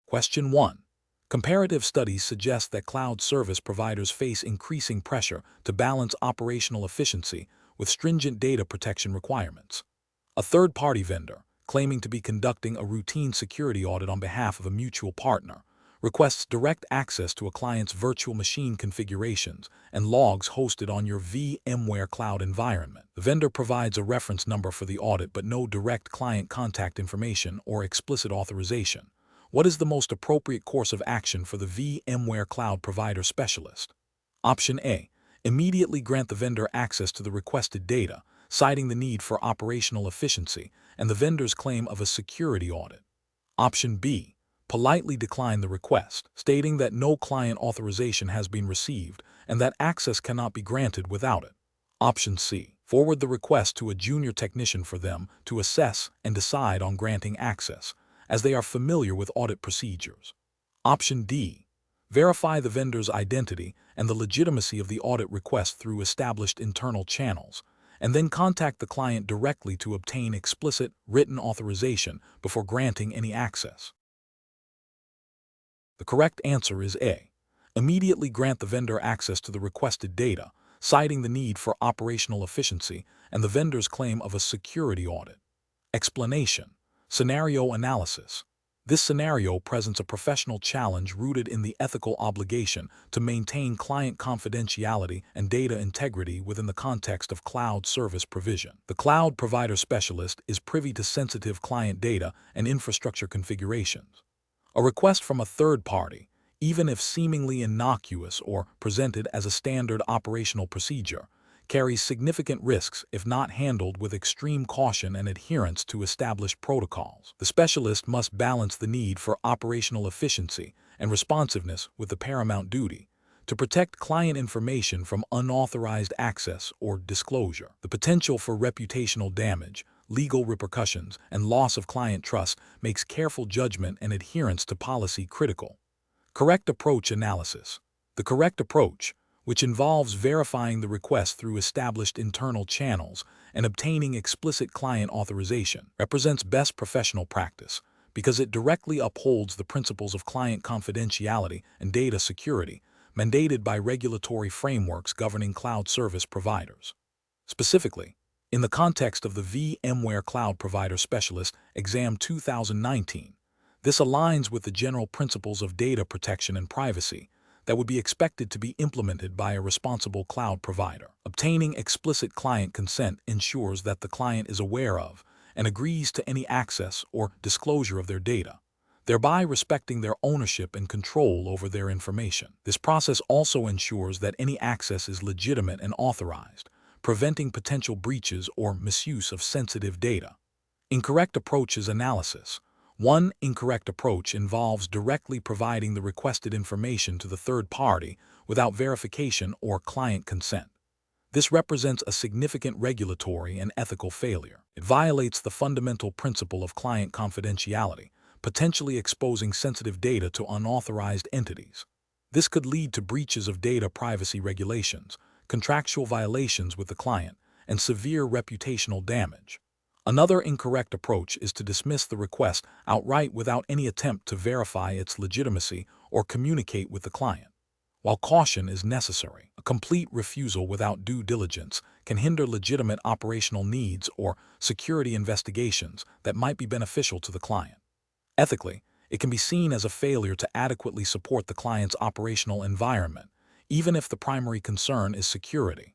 Question 1. Comparative studies suggest that cloud service providers face increasing pressure to balance operational efficiency with stringent data protection requirements. A third-party vendor, claiming to be conducting a routine security audit on behalf of a mutual partner, requests direct access to a client's virtual machine configurations and logs hosted on your VMware cloud environment. The vendor provides a reference number for the audit but no direct client contact information or explicit authorization. What is the most appropriate course of action for the VMware cloud provider specialist? Option A. Immediately grant the vendor access to the requested data, citing the need for operational efficiency and the vendor's claim of a security audit. Option B. Politely decline the request, stating that no client authorization has been received and that access cannot be granted without it. Option C. Forward the request to a junior technician for them to assess and decide on granting access, as they are familiar with audit procedures. Option D. Verify the vendor's identity and the legitimacy of the audit request through established internal channels, and then contact the client directly to obtain explicit written authorization before granting any access. The correct answer is A. Immediately grant the vendor access to the requested data, citing the need for operational efficiency and the vendor's claim of a security audit. Explanation. Scenario analysis. This scenario presents a professional challenge rooted in the ethical obligation to maintain client confidentiality and data integrity within the context of cloud service provision. The cloud provider specialist is privy to sensitive client data and infrastructure configurations. A request from a third party, even if seemingly innocuous or presented as a standard operational procedure, carries significant risks if not handled with extreme caution and adherence to established protocols. The specialist must balance the need for operational efficiency and responsiveness with the paramount duty to protect client information from unauthorized access or disclosure. The potential for reputational damage, legal repercussions, and loss of client trust makes careful judgment and adherence to policy critical. Correct approach analysis. The correct approach, which involves verifying the request through established internal channels and obtaining explicit client authorization, represents best professional practice because it directly upholds the principles of client confidentiality and data security mandated by regulatory frameworks governing cloud service providers. Specifically, in the context of the VMware Cloud Provider Specialist Exam 2019, this aligns with the general principles of data protection and privacy that would be expected to be implemented by a responsible cloud provider. Obtaining explicit client consent ensures that the client is aware of and agrees to any access or disclosure of their data, thereby respecting their ownership and control over their information. This process also ensures that any access is legitimate and authorized, preventing potential breaches or misuse of sensitive data. Incorrect approaches analysis. One incorrect approach involves directly providing the requested information to the third party without verification or client consent. This represents a significant regulatory and ethical failure. It violates the fundamental principle of client confidentiality, potentially exposing sensitive data to unauthorized entities. This could lead to breaches of data privacy regulations, contractual violations with the client, and severe reputational damage. Another incorrect approach is to dismiss the request outright without any attempt to verify its legitimacy or communicate with the client. While caution is necessary, a complete refusal without due diligence can hinder legitimate operational needs or security investigations that might be beneficial to the client. Ethically, it can be seen as a failure to adequately support the client's operational environment, even if the primary concern is security.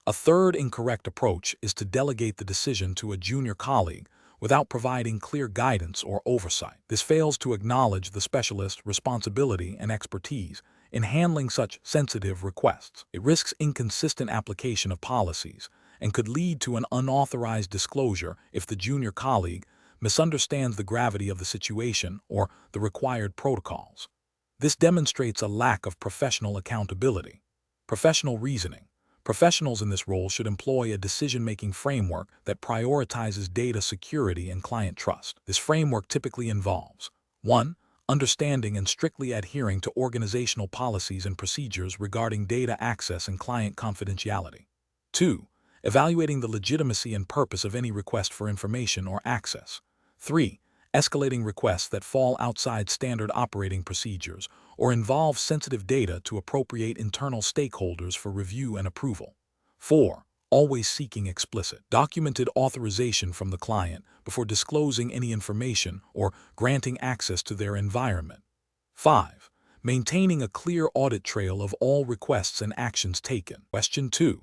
A third incorrect approach is to delegate the decision to a junior colleague without providing clear guidance or oversight. This fails to acknowledge the specialist's responsibility and expertise in handling such sensitive requests. It risks inconsistent application of policies and could lead to an unauthorized disclosure if the junior colleague misunderstands the gravity of the situation or the required protocols. This demonstrates a lack of professional accountability. Professional reasoning. Professionals in this role should employ a decision-making framework that prioritizes data security and client trust. This framework typically involves 1. Understanding and strictly adhering to organizational policies and procedures regarding data access and client confidentiality. 2. Evaluating the legitimacy and purpose of any request for information or access. 3. escalating requests that fall outside standard operating procedures or involve sensitive data to appropriate internal stakeholders for review and approval. 4. Always seeking explicit, documented authorization from the client before disclosing any information or granting access to their environment. 5. Maintaining a clear audit trail of all requests and actions taken. Question 2.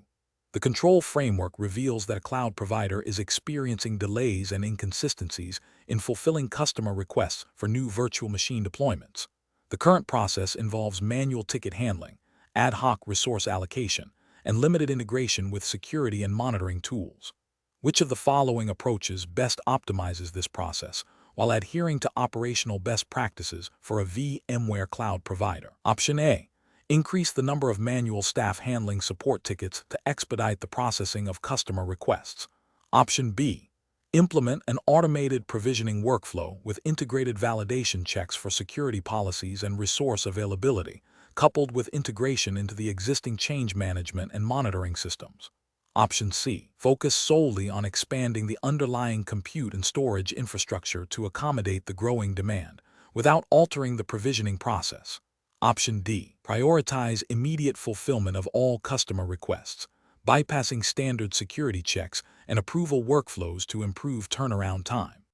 The control framework reveals that a cloud provider is experiencing delays and inconsistencies in fulfilling customer requests for new virtual machine deployments. The current process involves manual ticket handling, ad hoc resource allocation, and limited integration with security and monitoring tools. Which of the following approaches best optimizes this process while adhering to operational best practices for a VMware cloud provider? Option A. Increase the number of manual staff handling support tickets to expedite the processing of customer requests. Option B. Implement an automated provisioning workflow with integrated validation checks for security policies and resource availability, coupled with integration into the existing change management and monitoring systems. Option C. Focus solely on expanding the underlying compute and storage infrastructure to accommodate the growing demand, without altering the provisioning process. Option D. Prioritize immediate fulfillment of all customer requests, bypassing standard security checks and approval workflows to improve turnaround time.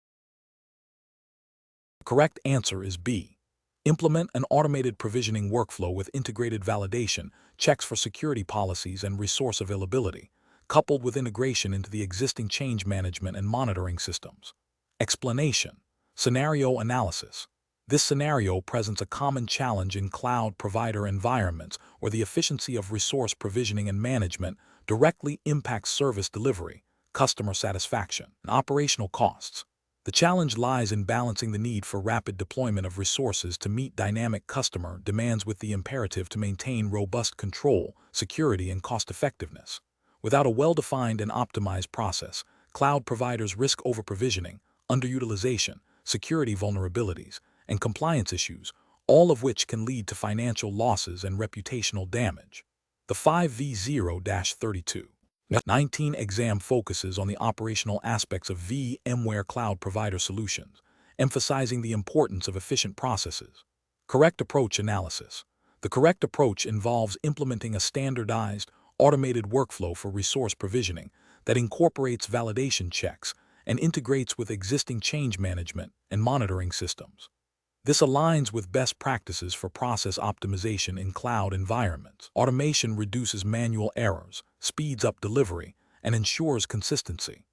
The correct answer is B. Implement an automated provisioning workflow with integrated validation, checks for security policies and resource availability, coupled with integration into the existing change management and monitoring systems. Explanation. Scenario analysis. This scenario presents a common challenge in cloud provider environments where the efficiency of resource provisioning and management directly impacts service delivery, customer satisfaction, and operational costs. The challenge lies in balancing the need for rapid deployment of resources to meet dynamic customer demands with the imperative to maintain robust control, security, and cost-effectiveness. Without a well-defined and optimized process, cloud providers risk over-provisioning, underutilization, security vulnerabilities, and compliance issues, all of which can lead to financial losses and reputational damage. The 5V0-32-19 exam focuses on the operational aspects of VMware cloud provider solutions, emphasizing the importance of efficient processes. Correct approach analysis. The correct approach involves implementing a standardized, automated workflow for resource provisioning that incorporates validation checks and integrates with existing change management and monitoring systems. This aligns with best practices for process optimization in cloud environments. Automation reduces manual errors, speeds up delivery, and ensures consistency.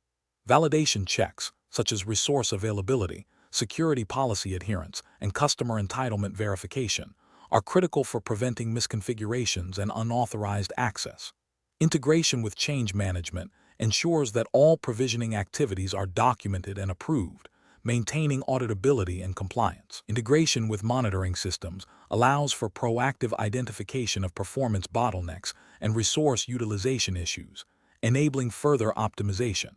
Validation checks, such as resource availability, security policy adherence, and customer entitlement verification, are critical for preventing misconfigurations and unauthorized access. Integration with change management ensures that all provisioning activities are documented and approved, maintaining auditability and compliance. Integration with monitoring systems allows for proactive identification of performance bottlenecks and resource utilization issues, enabling further optimization.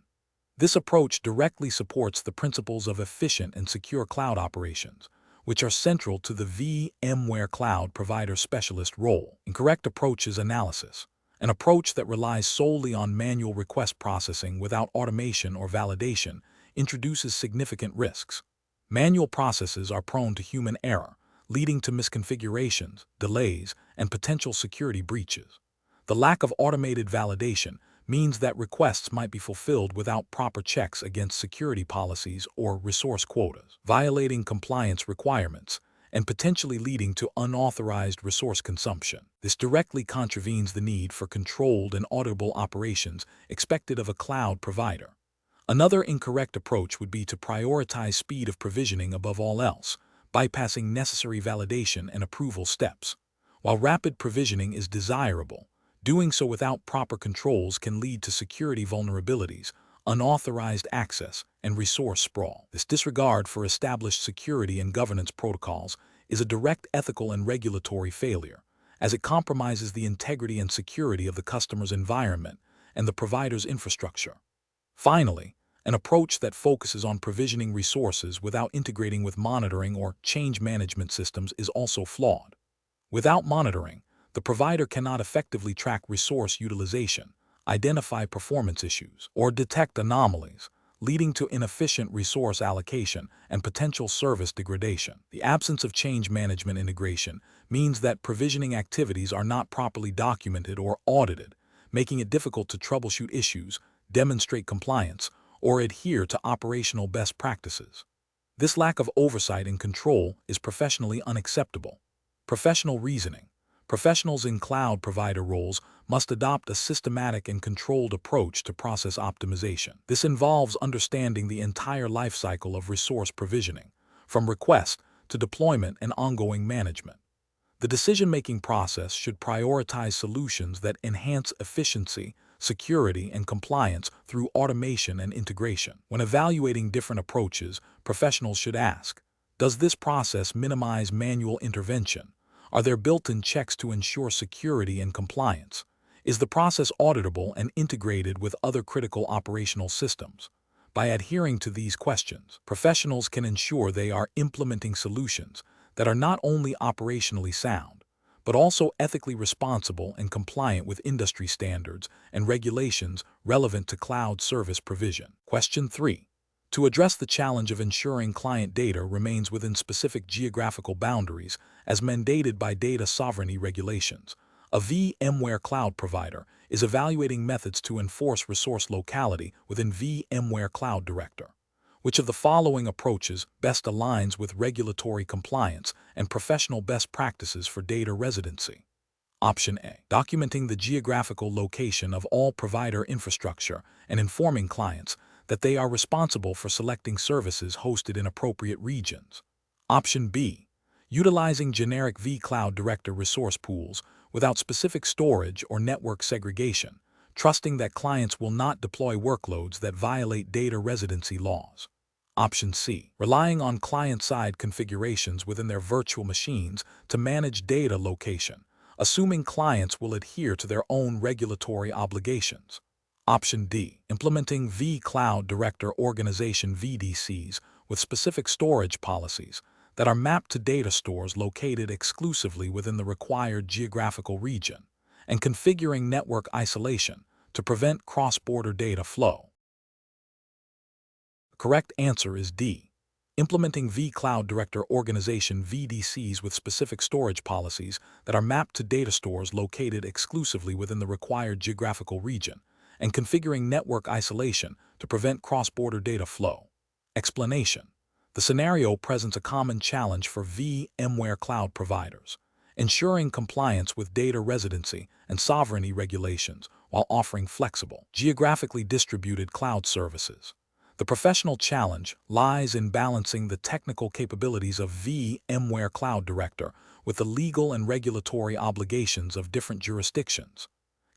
This approach directly supports the principles of efficient and secure cloud operations, which are central to the VMware Cloud Provider Specialist role. Incorrect approach is analysis. An approach that relies solely on manual request processing without automation or validation introduces significant risks. Manual processes are prone to human error, leading to misconfigurations, delays, and potential security breaches. The lack of automated validation means that requests might be fulfilled without proper checks against security policies or resource quotas, violating compliance requirements and potentially leading to unauthorized resource consumption. This directly contravenes the need for controlled and auditable operations expected of a cloud provider. Another incorrect approach would be to prioritize speed of provisioning above all else, bypassing necessary validation and approval steps. While rapid provisioning is desirable, doing so without proper controls can lead to security vulnerabilities, unauthorized access, and resource sprawl. This disregard for established security and governance protocols is a direct ethical and regulatory failure, as it compromises the integrity and security of the customer's environment and the provider's infrastructure. Finally, an approach that focuses on provisioning resources without integrating with monitoring or change management systems is also flawed. Without monitoring, the provider cannot effectively track resource utilization, identify performance issues, or detect anomalies, leading to inefficient resource allocation and potential service degradation. The absence of change management integration means that provisioning activities are not properly documented or audited, making it difficult to troubleshoot issues, demonstrate compliance, or adhere to operational best practices. This lack of oversight and control is professionally unacceptable. Professional reasoning. Professionals in cloud provider roles must adopt a systematic and controlled approach to process optimization. This involves understanding the entire lifecycle of resource provisioning, from request to deployment and ongoing management. The decision-making process should prioritize solutions that enhance efficiency, security, and compliance through automation and integration. When evaluating different approaches, professionals should ask, does this process minimize manual intervention? Are there built-in checks to ensure security and compliance? Is the process auditable and integrated with other critical operational systems? By adhering to these questions, professionals can ensure they are implementing solutions that are not only operationally sound, but also ethically responsible and compliant with industry standards and regulations relevant to cloud service provision. Question 3. To address the challenge of ensuring client data remains within specific geographical boundaries as mandated by data sovereignty regulations, a VMware cloud provider is evaluating methods to enforce resource locality within VMware Cloud Director. Which of the following approaches best aligns with regulatory compliance and professional best practices for data residency? Option A. Documenting the geographical location of all provider infrastructure and informing clients that they are responsible for selecting services hosted in appropriate regions. Option B. Utilizing generic vCloud Director resource pools without specific storage or network segregation, trusting that clients will not deploy workloads that violate data residency laws. Option C. Relying on client-side configurations within their virtual machines to manage data location, assuming clients will adhere to their own regulatory obligations. Option D. Implementing vCloud Director Organization VDCs with specific storage policies that are mapped to data stores located exclusively within the required geographical region, and configuring network isolation to prevent cross-border data flow. The correct answer is D. Implementing vCloud Director Organization VDCs with specific storage policies that are mapped to data stores located exclusively within the required geographical region, and configuring network isolation to prevent cross-border data flow. Explanation. The scenario presents a common challenge for VMware cloud providers, ensuring compliance with data residency and sovereignty regulations while offering flexible, geographically distributed cloud services. The professional challenge lies in balancing the technical capabilities of VMware Cloud Director with the legal and regulatory obligations of different jurisdictions.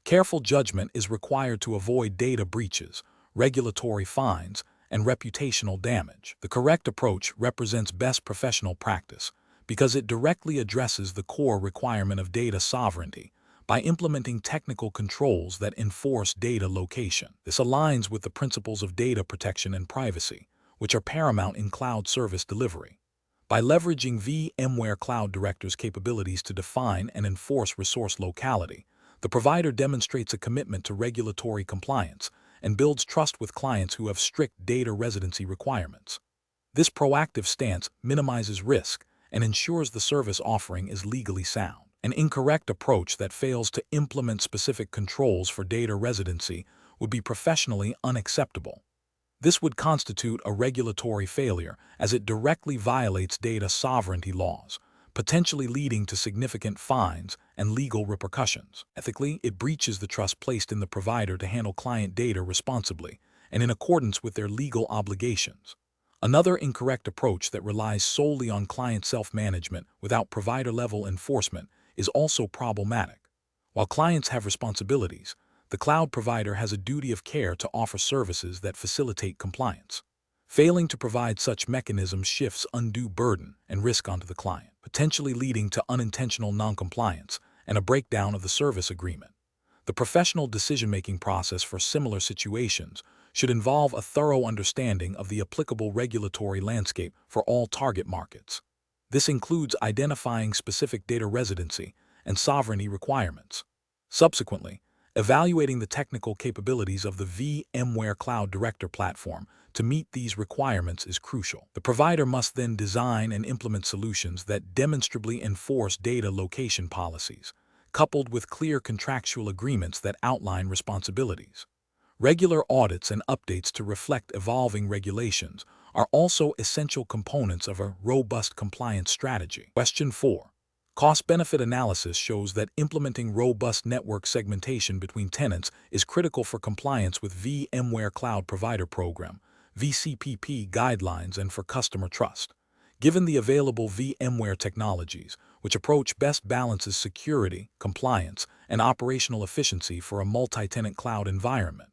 Careful judgment is required to avoid data breaches, regulatory fines, and reputational damage. The correct approach represents best professional practice because it directly addresses the core requirement of data sovereignty by implementing technical controls that enforce data location. This aligns with the principles of data protection and privacy, which are paramount in cloud service delivery. By leveraging VMware Cloud Director's capabilities to define and enforce resource locality, the provider demonstrates a commitment to regulatory compliance and builds trust with clients who have strict data residency requirements. This proactive stance minimizes risk and ensures the service offering is legally sound. An incorrect approach that fails to implement specific controls for data residency would be professionally unacceptable. This would constitute a regulatory failure as it directly violates data sovereignty laws, potentially leading to significant fines and legal repercussions. Ethically, it breaches the trust placed in the provider to handle client data responsibly and in accordance with their legal obligations. Another incorrect approach that relies solely on client self-management without provider-level enforcement is also problematic. While clients have responsibilities, the cloud provider has a duty of care to offer services that facilitate compliance. Failing to provide such mechanisms shifts undue burden and risk onto the client, potentially leading to unintentional noncompliance and a breakdown of the service agreement. The professional decision-making process for similar situations should involve a thorough understanding of the applicable regulatory landscape for all target markets. This includes identifying specific data residency and sovereignty requirements. Subsequently, Evaluating the technical capabilities of the VMware Cloud Director platform to meet these requirements is crucial. The provider must then design and implement solutions that demonstrably enforce data location policies, coupled with clear contractual agreements that outline responsibilities. Regular audits and updates to reflect evolving regulations are also essential components of a robust compliance strategy. Question 4. Cost-benefit analysis shows that implementing robust network segmentation between tenants is critical for compliance with VMware Cloud Provider Program, VCPP guidelines, and for customer trust. Given the available VMware technologies, which approach best balances security, compliance, and operational efficiency for a multi-tenant cloud environment.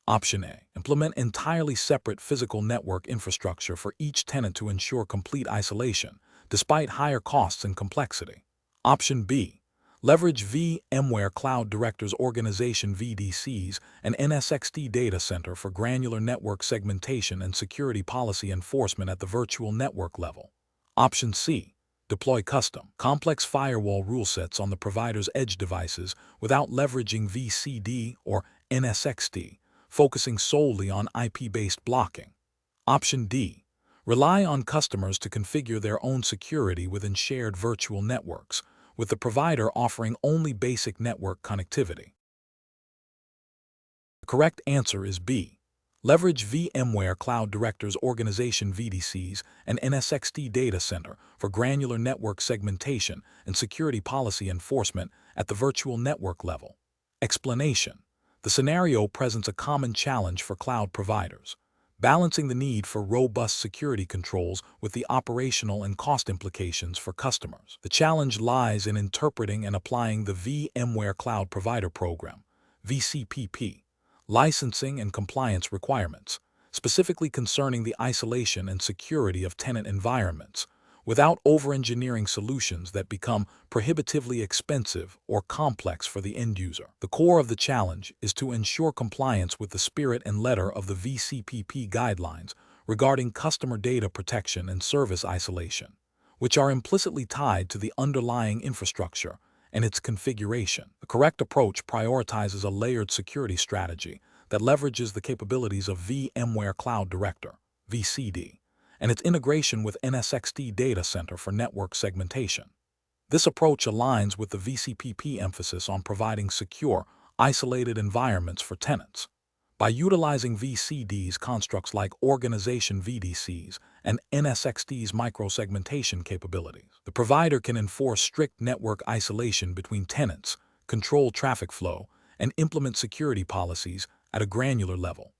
Option A. Implement entirely separate physical network infrastructure for each tenant to ensure complete isolation, despite higher costs and complexity. Option B. Leverage VMware Cloud Director's Organization VDCs and NSXT data center for granular network segmentation and security policy enforcement at the virtual network level. Option C. Deploy custom, complex firewall rule sets on the provider's edge devices without leveraging VCD or NSXT, focusing solely on IP-based blocking. Option D. Rely on customers to configure their own security within shared virtual networks, with the provider offering only basic network connectivity. The correct answer is B. Leverage VMware Cloud Director's Organization VDCs and NSXT data center for granular network segmentation and security policy enforcement at the virtual network level. Explanation. The scenario presents a common challenge for cloud providers, balancing the need for robust security controls with the operational and cost implications for customers. The challenge lies in interpreting and applying the VMware Cloud Provider Program, VCPP, licensing and compliance requirements, specifically concerning the isolation and security of tenant environments, without over-engineering solutions that become prohibitively expensive or complex for the end user. The core of the challenge is to ensure compliance with the spirit and letter of the VCPP guidelines regarding customer data protection and service isolation, which are implicitly tied to the underlying infrastructure and its configuration. The correct approach prioritizes a layered security strategy that leverages the capabilities of VMware Cloud Director, VCD, and its integration with NSXT data center for network segmentation. This approach aligns with the VCPP emphasis on providing secure, isolated environments for tenants. By utilizing VCD's constructs like organization VDCs and NSXT's microsegmentation capabilities, the provider can enforce strict network isolation between tenants, control traffic flow, and implement security policies at a granular level.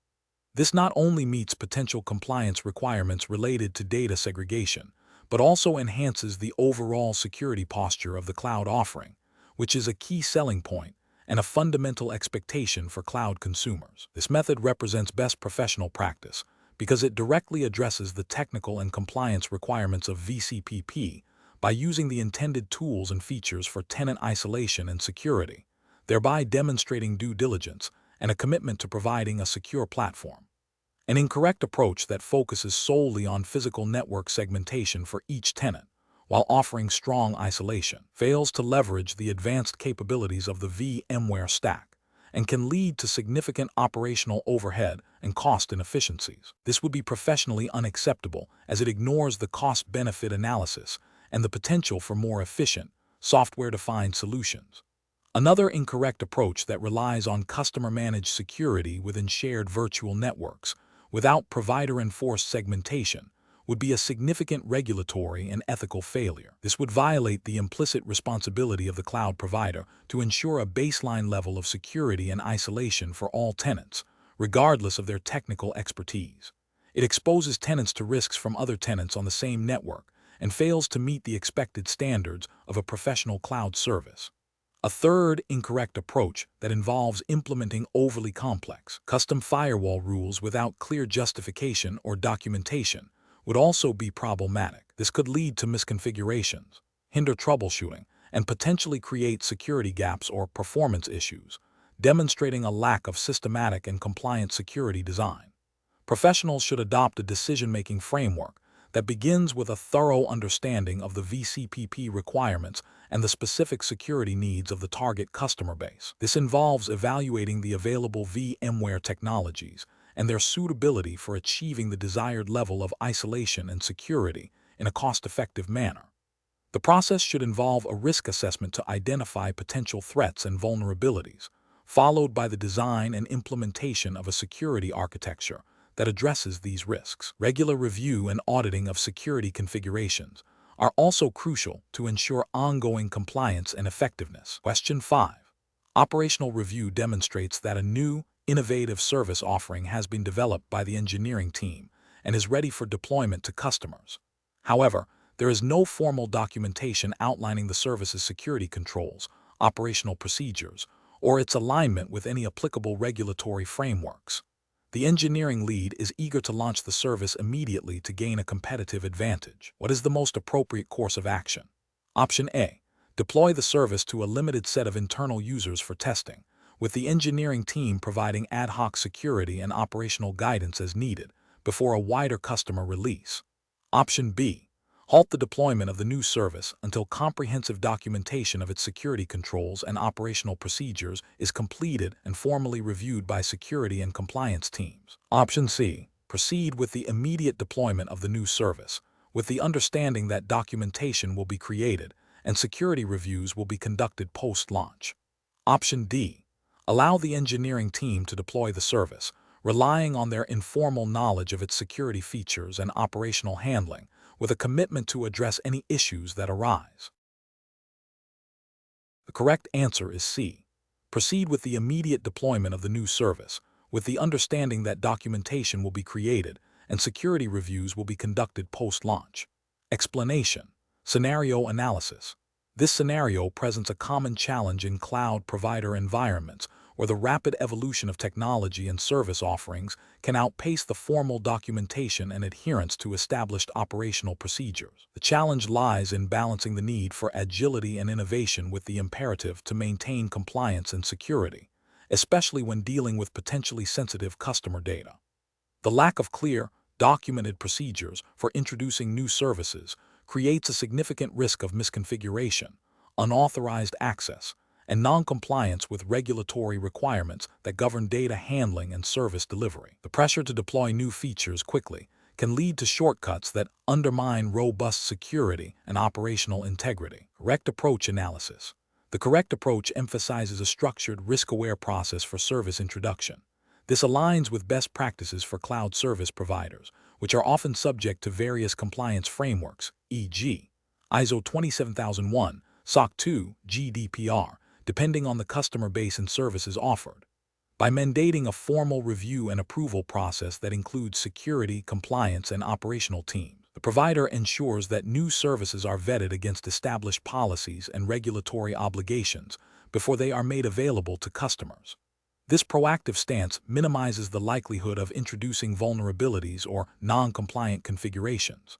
This not only meets potential compliance requirements related to data segregation, but also enhances the overall security posture of the cloud offering, which is a key selling point and a fundamental expectation for cloud consumers. This method represents best professional practice because it directly addresses the technical and compliance requirements of VCPP by using the intended tools and features for tenant isolation and security, thereby demonstrating due diligence and a commitment to providing a secure platform. An incorrect approach that focuses solely on physical network segmentation for each tenant, while offering strong isolation, fails to leverage the advanced capabilities of the VMware stack and can lead to significant operational overhead and cost inefficiencies. This would be professionally unacceptable as it ignores the cost-benefit analysis and the potential for more efficient, software-defined solutions. Another incorrect approach that relies on customer-managed security within shared virtual networks without provider-enforced segmentation would be a significant regulatory and ethical failure. This would violate the implicit responsibility of the cloud provider to ensure a baseline level of security and isolation for all tenants, regardless of their technical expertise. It exposes tenants to risks from other tenants on the same network and fails to meet the expected standards of a professional cloud service. A third incorrect approach that involves implementing overly complex, custom firewall rules without clear justification or documentation would also be problematic. This could lead to misconfigurations, hinder troubleshooting, and potentially create security gaps or performance issues, demonstrating a lack of systematic and compliant security design. Professionals should adopt a decision-making framework that begins with a thorough understanding of the VCPP requirements and the specific security needs of the target customer base. This involves evaluating the available VMware technologies and their suitability for achieving the desired level of isolation and security in a cost-effective manner. The process should involve a risk assessment to identify potential threats and vulnerabilities, followed by the design and implementation of a security architecture that addresses these risks. Regular review and auditing of security configurations are also crucial to ensure ongoing compliance and effectiveness. Question 5. Operational review demonstrates that a new, innovative service offering has been developed by the engineering team and is ready for deployment to customers. However, there is no formal documentation outlining the service's security controls, operational procedures, or its alignment with any applicable regulatory frameworks. The engineering lead is eager to launch the service immediately to gain a competitive advantage. What is the most appropriate course of action? Option A. Deploy the service to a limited set of internal users for testing, with the engineering team providing ad hoc security and operational guidance as needed before a wider customer release. Option B. Halt the deployment of the new service until comprehensive documentation of its security controls and operational procedures is completed and formally reviewed by security and compliance teams. Option C. Proceed with the immediate deployment of the new service, with the understanding that documentation will be created and security reviews will be conducted post-launch. Option D. Allow the engineering team to deploy the service, relying on their informal knowledge of its security features and operational handling, with a commitment to address any issues that arise. The correct answer is C. Proceed with the immediate deployment of the new service, with the understanding that documentation will be created and security reviews will be conducted post-launch. Explanation. Scenario analysis. This scenario presents a common challenge in cloud provider environments where the rapid evolution of technology and service offerings can outpace the formal documentation and adherence to established operational procedures. The challenge lies in balancing the need for agility and innovation with the imperative to maintain compliance and security, especially when dealing with potentially sensitive customer data. The lack of clear, documented procedures for introducing new services creates a significant risk of misconfiguration, unauthorized access, and non-compliance with regulatory requirements that govern data handling and service delivery. The pressure to deploy new features quickly can lead to shortcuts that undermine robust security and operational integrity. Correct approach analysis. The correct approach emphasizes a structured, risk-aware process for service introduction. This aligns with best practices for cloud service providers, which are often subject to various compliance frameworks, e.g., ISO 27001, SOC 2, GDPR, depending on the customer base and services offered. By mandating a formal review and approval process that includes security, compliance, and operational teams, the provider ensures that new services are vetted against established policies and regulatory obligations before they are made available to customers. This proactive stance minimizes the likelihood of introducing vulnerabilities or non-compliant configurations.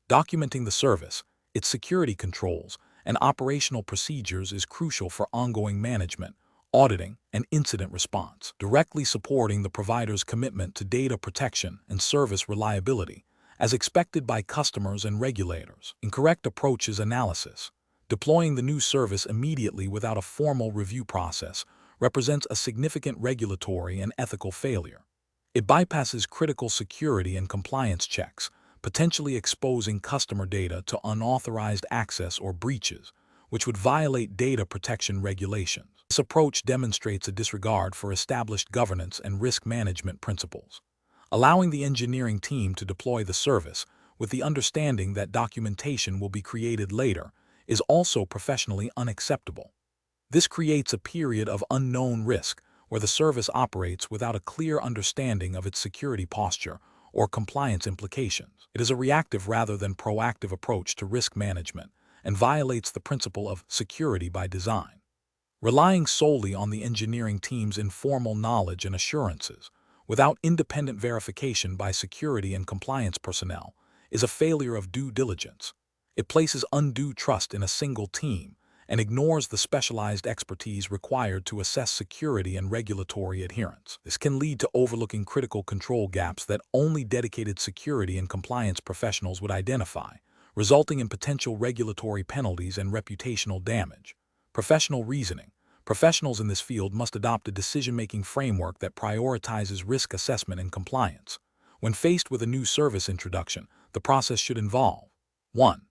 Documenting the service, its security controls, and operational procedures is crucial for ongoing management, auditing, and incident response, directly supporting the provider's commitment to data protection and service reliability, as expected by customers and regulators. Incorrect approaches analysis. Deploying the new service immediately without a formal review process represents a significant regulatory and ethical failure. It bypasses critical security and compliance checks, potentially exposing customer data to unauthorized access or breaches, which would violate data protection regulations. This approach demonstrates a disregard for established governance and risk management principles. Allowing the engineering team to deploy the service with the understanding that documentation will be created later is also professionally unacceptable. This creates a period of unknown risk where the service operates without a clear understanding of its security posture or compliance implications. It is a reactive rather than proactive approach to risk management and violates the principle of security by design. Relying solely on the engineering team's informal knowledge and assurances, without independent verification by security and compliance personnel, is a failure of due diligence. It places undue trust in a single team and ignores the specialized expertise required to assess security and regulatory adherence. This can lead to overlooking critical control gaps that only dedicated security and compliance professionals would identify, resulting in potential regulatory penalties and reputational damage. Professional reasoning. Professionals in this field must adopt a decision-making framework that prioritizes risk assessment and compliance. When faced with a new service introduction, the process should involve 1.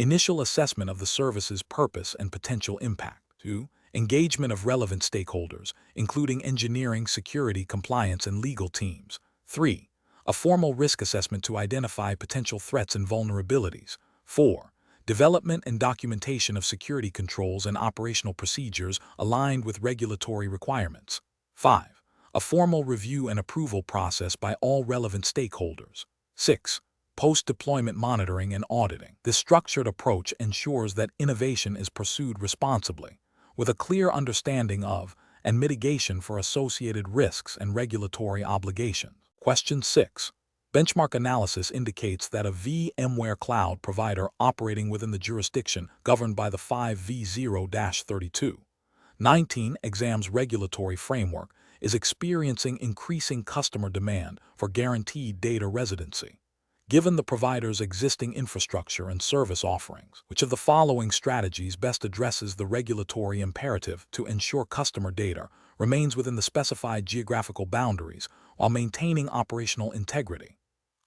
Initial assessment of the service's purpose and potential impact. 2. Engagement of relevant stakeholders, including engineering, security, compliance, and legal teams. 3. A formal risk assessment to identify potential threats and vulnerabilities. 4. Development and documentation of security controls and operational procedures aligned with regulatory requirements. 5. A formal review and approval process by all relevant stakeholders. 6. Post-deployment monitoring and auditing. This structured approach ensures that innovation is pursued responsibly, with a clear understanding of and mitigation for associated risks and regulatory obligations. Question 6. Benchmark analysis indicates that a VMware cloud provider operating within the jurisdiction governed by the 5v0-3219 exams regulatory framework is experiencing increasing customer demand for guaranteed data residency. Given the provider's existing infrastructure and service offerings, which of the following strategies best addresses the regulatory imperative to ensure customer data remains within the specified geographical boundaries while maintaining operational integrity?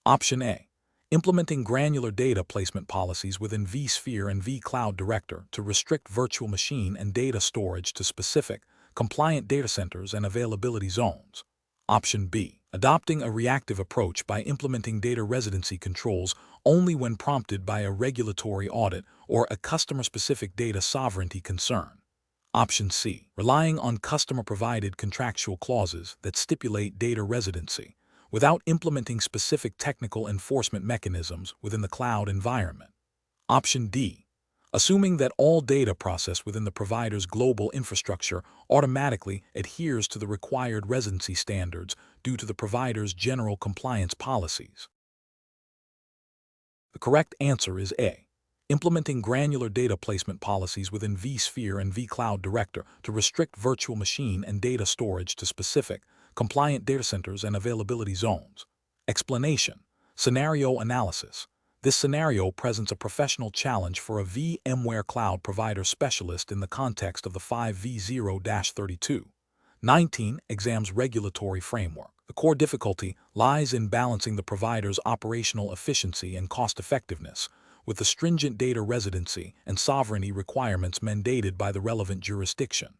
Option A. Implementing granular data placement policies within vSphere and vCloud Director to restrict virtual machine and data storage to specific, compliant data centers and availability zones. Option B. Adopting a reactive approach by implementing data residency controls only when prompted by a regulatory audit or a customer-specific data sovereignty concern. Option C. Relying on customer-provided contractual clauses that stipulate data residency, without implementing specific technical enforcement mechanisms within the cloud environment. Option D. Assuming that all data processed within the provider's global infrastructure automatically adheres to the required residency standards due to the provider's general compliance policies. The correct answer is A. Implementing granular data placement policies within vSphere and vCloud Director to restrict virtual machine and data storage to specific, compliant data centers and availability zones. Explanation. Scenario analysis. This scenario presents a professional challenge for a VMware cloud provider specialist in the context of the 5v0-3219 exam's regulatory framework. The core difficulty lies in balancing the provider's operational efficiency and cost-effectiveness with the stringent data residency and sovereignty requirements mandated by the relevant jurisdiction.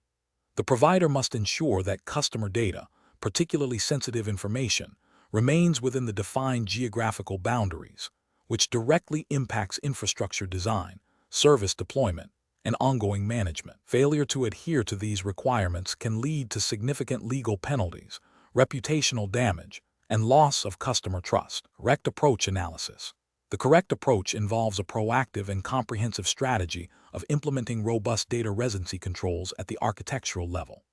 The provider must ensure that customer data, particularly sensitive information, remains within the defined geographical boundaries, which directly impacts infrastructure design, service deployment, and ongoing management. Failure to adhere to these requirements can lead to significant legal penalties, reputational damage, and loss of customer trust. Correct approach analysis. The correct approach involves a proactive and comprehensive strategy of implementing robust data residency controls at the architectural level.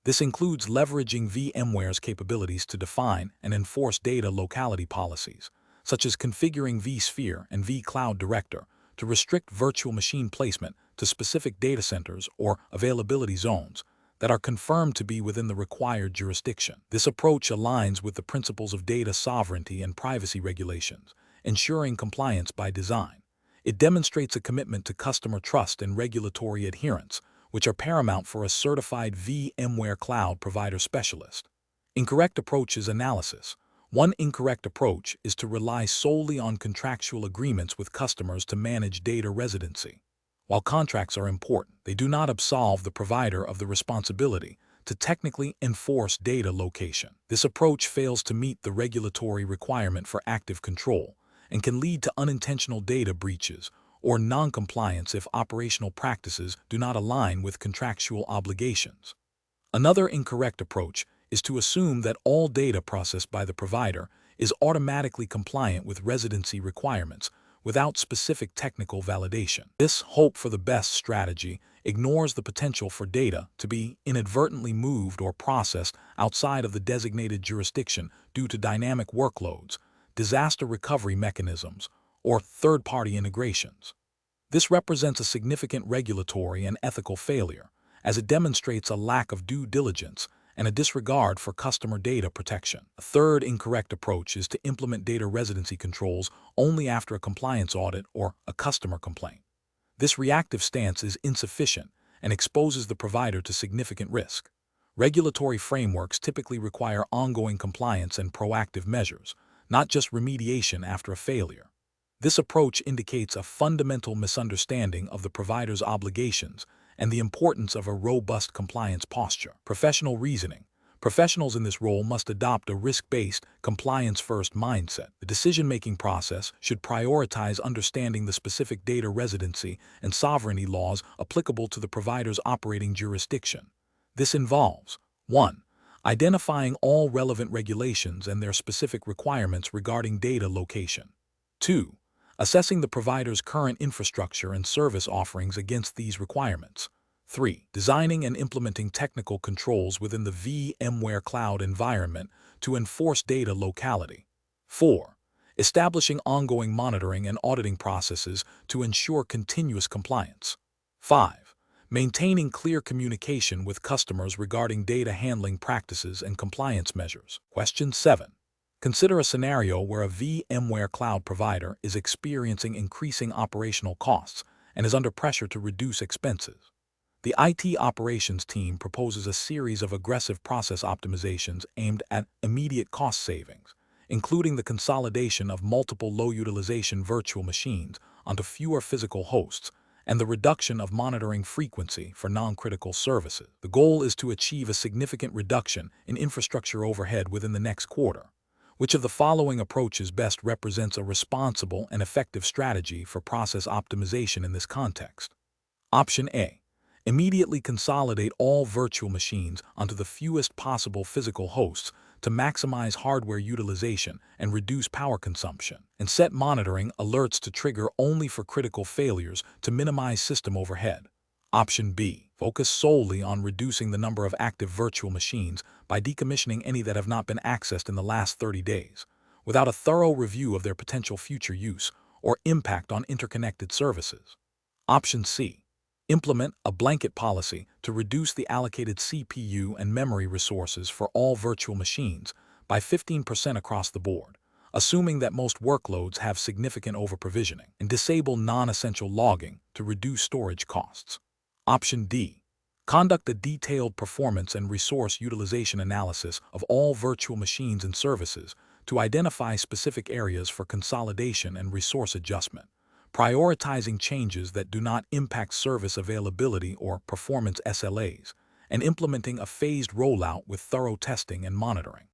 This includes leveraging VMware's capabilities to define and enforce data locality policies, such as configuring vSphere and vCloud Director to restrict virtual machine placement to specific data centers or availability zones that are confirmed to be within the required jurisdiction. This approach aligns with the principles of data sovereignty and privacy regulations, ensuring compliance by design. It demonstrates a commitment to customer trust and regulatory adherence, which are paramount for a certified VMware cloud provider specialist. Incorrect approaches analysis. One incorrect approach is to rely solely on contractual agreements with customers to manage data residency. While contracts are important, they do not absolve the provider of the responsibility to technically enforce data location. This approach fails to meet the regulatory requirement for active control and can lead to unintentional data breaches or non-compliance if operational practices do not align with contractual obligations. Another incorrect approach is to assume that all data processed by the provider is automatically compliant with residency requirements without specific technical validation. This hope for the best strategy ignores the potential for data to be inadvertently moved or processed outside of the designated jurisdiction due to dynamic workloads, disaster recovery mechanisms, or third-party integrations. This represents a significant regulatory and ethical failure, as it demonstrates a lack of due diligence and a disregard for customer data protection. A third incorrect approach is to implement data residency controls only after a compliance audit or a customer complaint. This reactive stance is insufficient and exposes the provider to significant risk. Regulatory frameworks typically require ongoing compliance and proactive measures, not just remediation after a failure. This approach indicates a fundamental misunderstanding of the provider's obligations and the importance of a robust compliance posture. Professional reasoning. Professionals in this role must adopt a risk-based, compliance-first mindset. The decision-making process should prioritize understanding the specific data residency and sovereignty laws applicable to the provider's operating jurisdiction. This involves 1. Identifying all relevant regulations and their specific requirements regarding data location. 2. Assessing the provider's current infrastructure and service offerings against these requirements. 3. Designing and implementing technical controls within the VMware cloud environment to enforce data locality. 4. Establishing ongoing monitoring and auditing processes to ensure continuous compliance. 5. Maintaining clear communication with customers regarding data handling practices and compliance measures. Question 7. Consider a scenario where a VMware cloud provider is experiencing increasing operational costs and is under pressure to reduce expenses. The IT operations team proposes a series of aggressive process optimizations aimed at immediate cost savings, including the consolidation of multiple low-utilization virtual machines onto fewer physical hosts and the reduction of monitoring frequency for non-critical services. The goal is to achieve a significant reduction in infrastructure overhead within the next quarter. Which of the following approaches best represents a responsible and effective strategy for process optimization in this context? Option A. Immediately consolidate all virtual machines onto the fewest possible physical hosts to maximize hardware utilization and reduce power consumption, and set monitoring alerts to trigger only for critical failures to minimize system overhead. Option B. Focus solely on reducing the number of active virtual machines by decommissioning any that have not been accessed in the last 30 days, without a thorough review of their potential future use or impact on interconnected services. Option C. Implement a blanket policy to reduce the allocated CPU and memory resources for all virtual machines by 15% across the board, assuming that most workloads have significant overprovisioning, and disable non-essential logging to reduce storage costs. Option D. Conduct a detailed performance and resource utilization analysis of all virtual machines and services to identify specific areas for consolidation and resource adjustment, prioritizing changes that do not impact service availability or performance SLAs, and implementing a phased rollout with thorough testing and monitoring.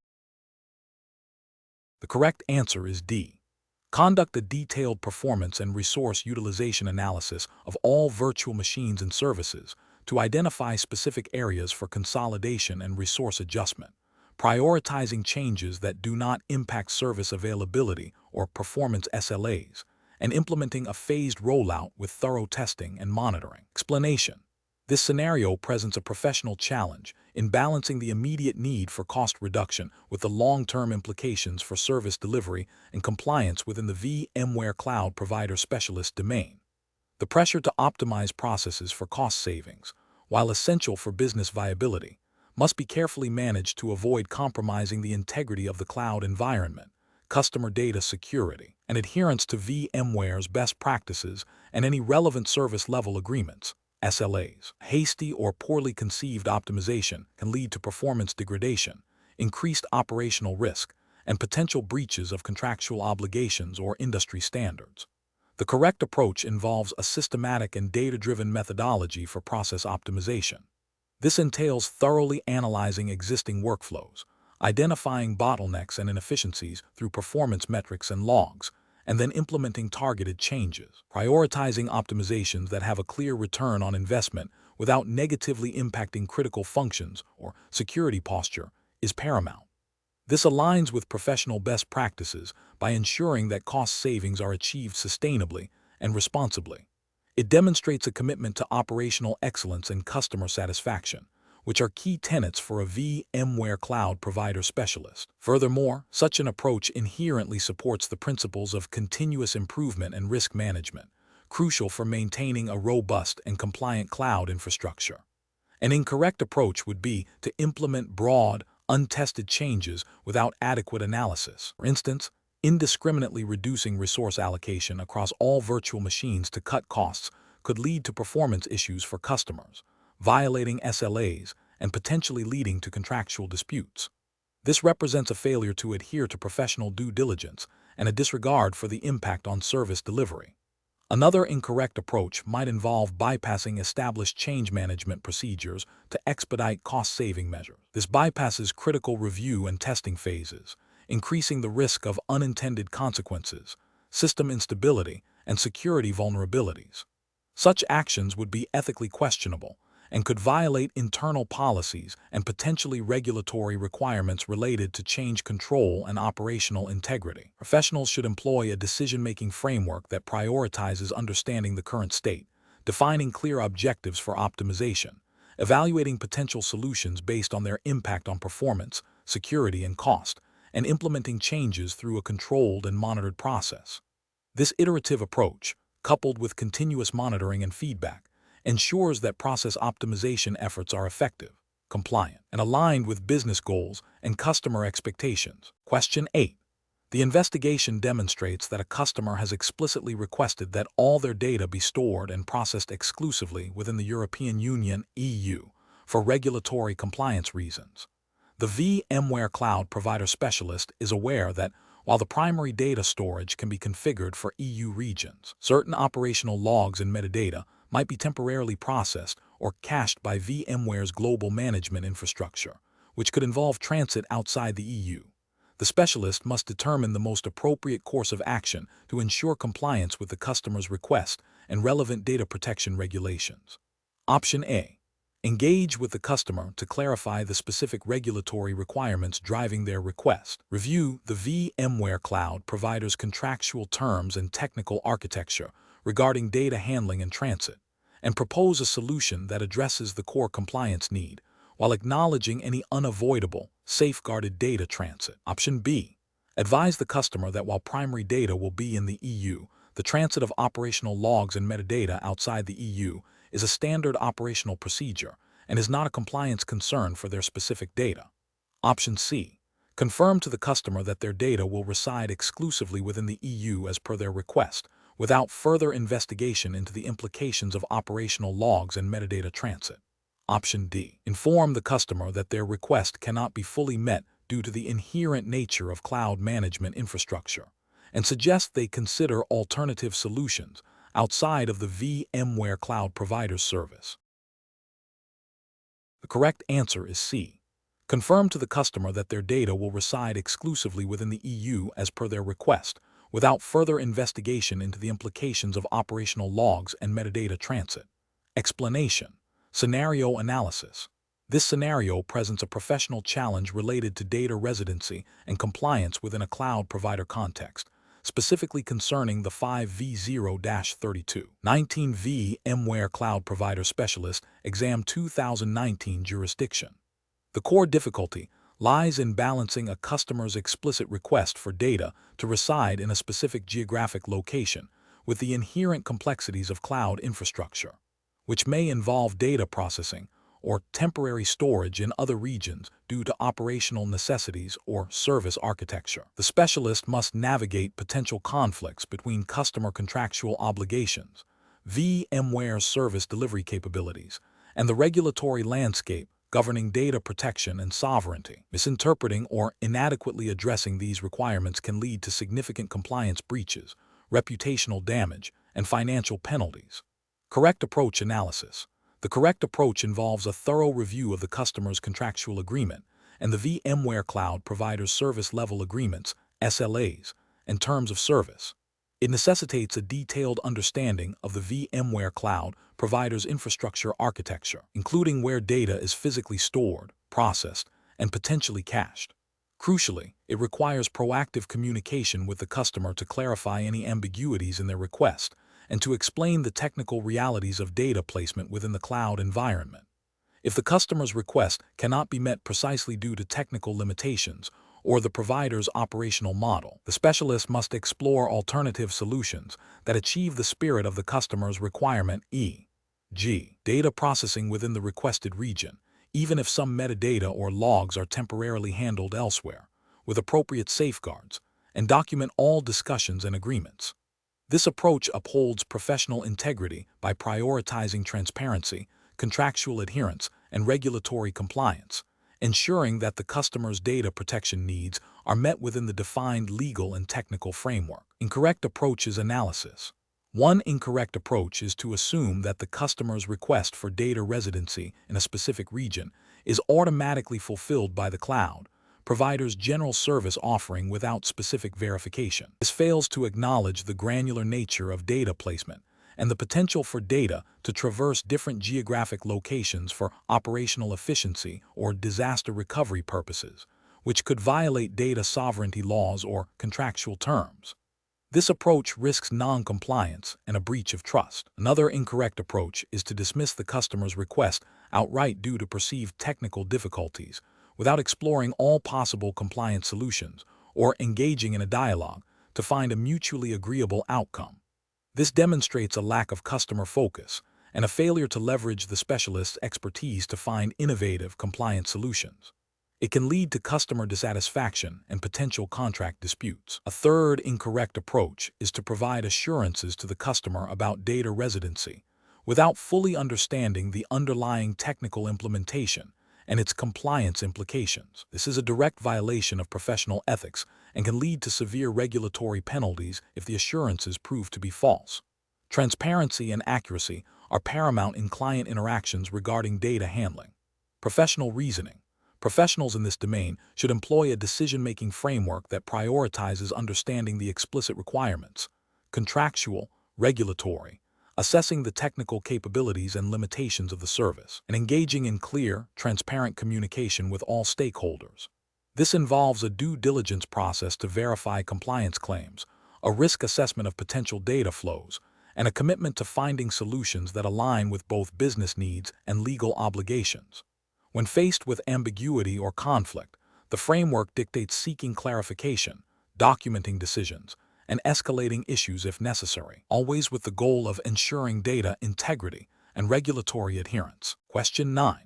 The correct answer is D. Conduct a detailed performance and resource utilization analysis of all virtual machines and services to identify specific areas for consolidation and resource adjustment, prioritizing changes that do not impact service availability or performance SLAs, and implementing a phased rollout with thorough testing and monitoring. Explanation. This scenario presents a professional challenge in balancing the immediate need for cost reduction with the long-term implications for service delivery and compliance within the VMware cloud provider specialist domain. The pressure to optimize processes for cost savings, while essential for business viability, must be carefully managed to avoid compromising the integrity of the cloud environment, customer data security, and adherence to VMware's best practices and any relevant service level agreements. SLAs. Hasty or poorly conceived optimization can lead to performance degradation, increased operational risk, and potential breaches of contractual obligations or industry standards. The correct approach involves a systematic and data-driven methodology for process optimization. This entails thoroughly analyzing existing workflows, identifying bottlenecks and inefficiencies through performance metrics and logs, and then implementing targeted changes. Prioritizing optimizations that have a clear return on investment without negatively impacting critical functions or security posture is paramount. This aligns with professional best practices by ensuring that cost savings are achieved sustainably and responsibly. It demonstrates a commitment to operational excellence and customer satisfaction, which are key tenets for a VMware cloud provider specialist. Furthermore, such an approach inherently supports the principles of continuous improvement and risk management, crucial for maintaining a robust and compliant cloud infrastructure. An incorrect approach would be to implement broad, untested changes without adequate analysis. For instance, indiscriminately reducing resource allocation across all virtual machines to cut costs could lead to performance issues for customers, violating SLAs and potentially leading to contractual disputes. This represents a failure to adhere to professional due diligence and a disregard for the impact on service delivery. Another incorrect approach might involve bypassing established change management procedures to expedite cost-saving measures. This bypasses critical review and testing phases, increasing the risk of unintended consequences, system instability, and security vulnerabilities. Such actions would be ethically questionable and could violate internal policies and potentially regulatory requirements related to change control and operational integrity. Professionals should employ a decision-making framework that prioritizes understanding the current state, defining clear objectives for optimization, evaluating potential solutions based on their impact on performance, security, and cost, and implementing changes through a controlled and monitored process. This iterative approach, coupled with continuous monitoring and feedback, ensures that process optimization efforts are effective, compliant, and aligned with business goals and customer expectations. Question 8. The investigation demonstrates that a customer has explicitly requested that all their data be stored and processed exclusively within the European Union (EU) for regulatory compliance reasons. The VMware Cloud Provider Specialist is aware that while the primary data storage can be configured for EU regions, certain operational logs and metadata might be temporarily processed or cached by VMware's global management infrastructure, which could involve transit outside the EU. The specialist must determine the most appropriate course of action to ensure compliance with the customer's request and relevant data protection regulations. Option A. Engage with the customer to clarify the specific regulatory requirements driving their request. Review the VMware Cloud Provider's contractual terms and technical architecture regarding data handling and transit, and propose a solution that addresses the core compliance need while acknowledging any unavoidable, safeguarded data transit. Option B. Advise the customer that while primary data will be in the EU, the transit of operational logs and metadata outside the EU is a standard operational procedure and is not a compliance concern for their specific data. Option C. Confirm to the customer that their data will reside exclusively within the EU as per their request, without further investigation into the implications of operational logs and metadata transit. Option D. Inform the customer that their request cannot be fully met due to the inherent nature of cloud management infrastructure, and suggest they consider alternative solutions outside of the VMware Cloud Provider's service. The correct answer is C. Confirm to the customer that their data will reside exclusively within the EU as per their request, without further investigation into the implications of operational logs and metadata transit. Explanation. Scenario analysis. This scenario presents a professional challenge related to data residency and compliance within a cloud provider context, specifically concerning the 5V0-32 19 VMware Cloud Provider Specialist Exam 2019 jurisdiction. The core difficulty lies in balancing a customer's explicit request for data to reside in a specific geographic location with the inherent complexities of cloud infrastructure, which may involve data processing or temporary storage in other regions due to operational necessities or service architecture. The specialist must navigate potential conflicts between customer contractual obligations, VMware's service delivery capabilities, and the regulatory landscape governing data protection and sovereignty. Misinterpreting or inadequately addressing these requirements can lead to significant compliance breaches, reputational damage, and financial penalties. Correct approach analysis. The correct approach involves a thorough review of the customer's contractual agreement and the VMware Cloud Provider's service level agreements, SLAs, and terms of service. It necessitates a detailed understanding of the VMware Cloud Provider's infrastructure architecture, including where data is physically stored, processed, and potentially cached. Crucially, it requires proactive communication with the customer to clarify any ambiguities in their request and to explain the technical realities of data placement within the cloud environment. If the customer's request cannot be met precisely due to technical limitations or the provider's operational model. The specialist must explore alternative solutions that achieve the spirit of the customer's requirement, e.g., data processing within the requested region, even if some metadata or logs are temporarily handled elsewhere, with appropriate safeguards, and document all discussions and agreements. This approach upholds professional integrity by prioritizing transparency, contractual adherence, and regulatory compliance, ensuring that the customer's data protection needs are met within the defined legal and technical framework. Incorrect approach is analysis. One incorrect approach is to assume that the customer's request for data residency in a specific region is automatically fulfilled by the cloud provider's general service offering without specific verification. This fails to acknowledge the granular nature of data placement and the potential for data to traverse different geographic locations for operational efficiency or disaster recovery purposes, which could violate data sovereignty laws or contractual terms. This approach risks non-compliance and a breach of trust. Another incorrect approach is to dismiss the customer's request outright due to perceived technical difficulties, without exploring all possible compliance solutions or engaging in a dialogue to find a mutually agreeable outcome. This demonstrates a lack of customer focus and a failure to leverage the specialist's expertise to find innovative compliance solutions. It can lead to customer dissatisfaction and potential contract disputes. A third incorrect approach is to provide assurances to the customer about data residency without fully understanding the underlying technical implementation and its compliance implications. This is a direct violation of professional ethics and can lead to severe regulatory penalties if the assurances prove to be false. Transparency and accuracy are paramount in client interactions regarding data handling. Professional reasoning. Professionals in this domain should employ a decision-making framework that prioritizes understanding the explicit requirements, contractual, regulatory, assessing the technical capabilities and limitations of the service, and engaging in clear, transparent communication with all stakeholders. This involves a due diligence process to verify compliance claims, a risk assessment of potential data flows, and a commitment to finding solutions that align with both business needs and legal obligations. When faced with ambiguity or conflict, the framework dictates seeking clarification, documenting decisions, and escalating issues if necessary, always with the goal of ensuring data integrity and regulatory adherence. Question 9.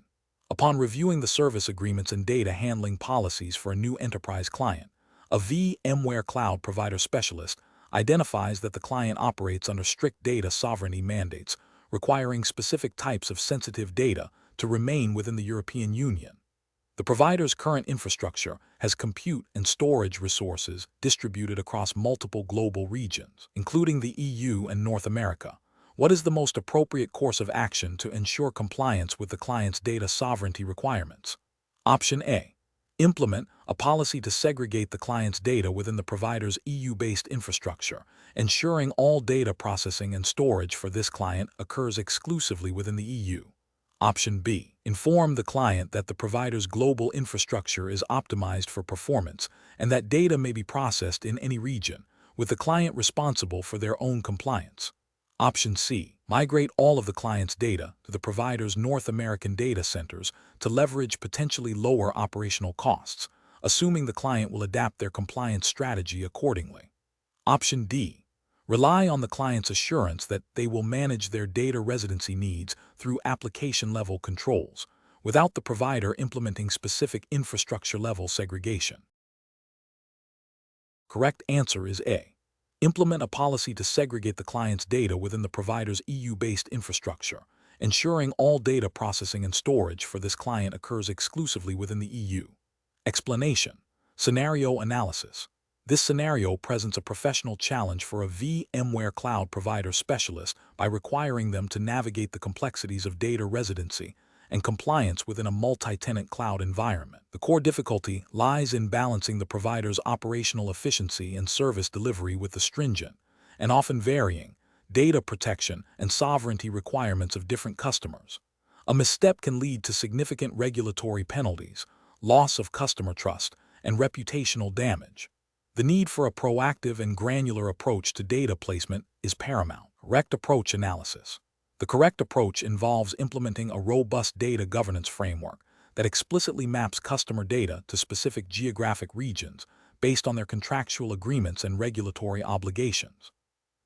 Upon reviewing the service agreements and data handling policies for a new enterprise client, a VMware cloud provider specialist identifies that the client operates under strict data sovereignty mandates, requiring specific types of sensitive data to remain within the European Union. The provider's current infrastructure has compute and storage resources distributed across multiple global regions, including the EU and North America. What is the most appropriate course of action to ensure compliance with the client's data sovereignty requirements? Option A. Implement a policy to segregate the client's data within the provider's EU-based infrastructure, ensuring all data processing and storage for this client occurs exclusively within the EU. Option B. Inform the client that the provider's global infrastructure is optimized for performance and that data may be processed in any region, with the client responsible for their own compliance. Option C. Migrate all of the client's data to the provider's North American data centers to leverage potentially lower operational costs, assuming the client will adapt their compliance strategy accordingly. Option D. Rely on the client's assurance that they will manage their data residency needs through application-level controls, without the provider implementing specific infrastructure-level segregation. Correct answer is A. Implement a policy to segregate the client's data within the provider's EU-based infrastructure, ensuring all data processing and storage for this client occurs exclusively within the EU. Explanation. Scenario analysis. This scenario presents a professional challenge for a VMware cloud provider specialist by requiring them to navigate the complexities of data residency and compliance within a multi-tenant cloud environment. The core difficulty lies in balancing the provider's operational efficiency and service delivery with the stringent, and often varying, data protection and sovereignty requirements of different customers. A misstep can lead to significant regulatory penalties, loss of customer trust, and reputational damage. The need for a proactive and granular approach to data placement is paramount. Correct approach analysis. The correct approach involves implementing a robust data governance framework that explicitly maps customer data to specific geographic regions based on their contractual agreements and regulatory obligations.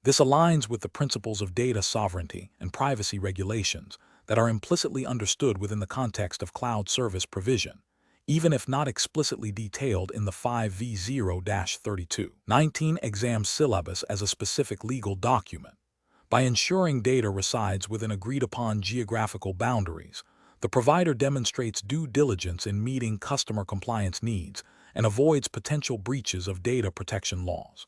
This aligns with the principles of data sovereignty and privacy regulations that are implicitly understood within the context of cloud service provision, even if not explicitly detailed in the 5V0-3219 exam syllabus as a specific legal document. By ensuring data resides within agreed-upon geographical boundaries, the provider demonstrates due diligence in meeting customer compliance needs and avoids potential breaches of data protection laws.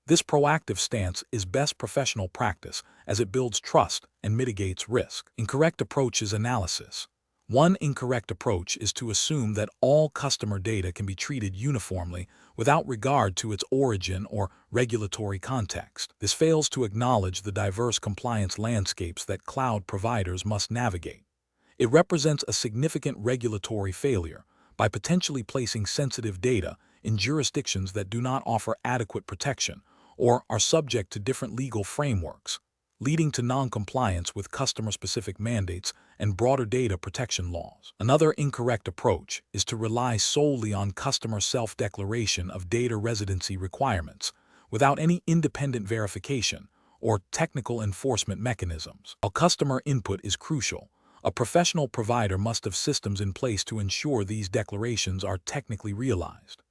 This proactive stance is best professional practice as it builds trust and mitigates risk. Incorrect approach is analysis. One incorrect approach is to assume that all customer data can be treated uniformly without regard to its origin or regulatory context. This fails to acknowledge the diverse compliance landscapes that cloud providers must navigate. It represents a significant regulatory failure by potentially placing sensitive data in jurisdictions that do not offer adequate protection or are subject to different legal frameworks, leading to non-compliance with customer-specific mandates and broader data protection laws. Another incorrect approach is to rely solely on customer self-declaration of data residency requirements without any independent verification or technical enforcement mechanisms. While customer input is crucial, a professional provider must have systems in place to ensure these declarations are technically realized.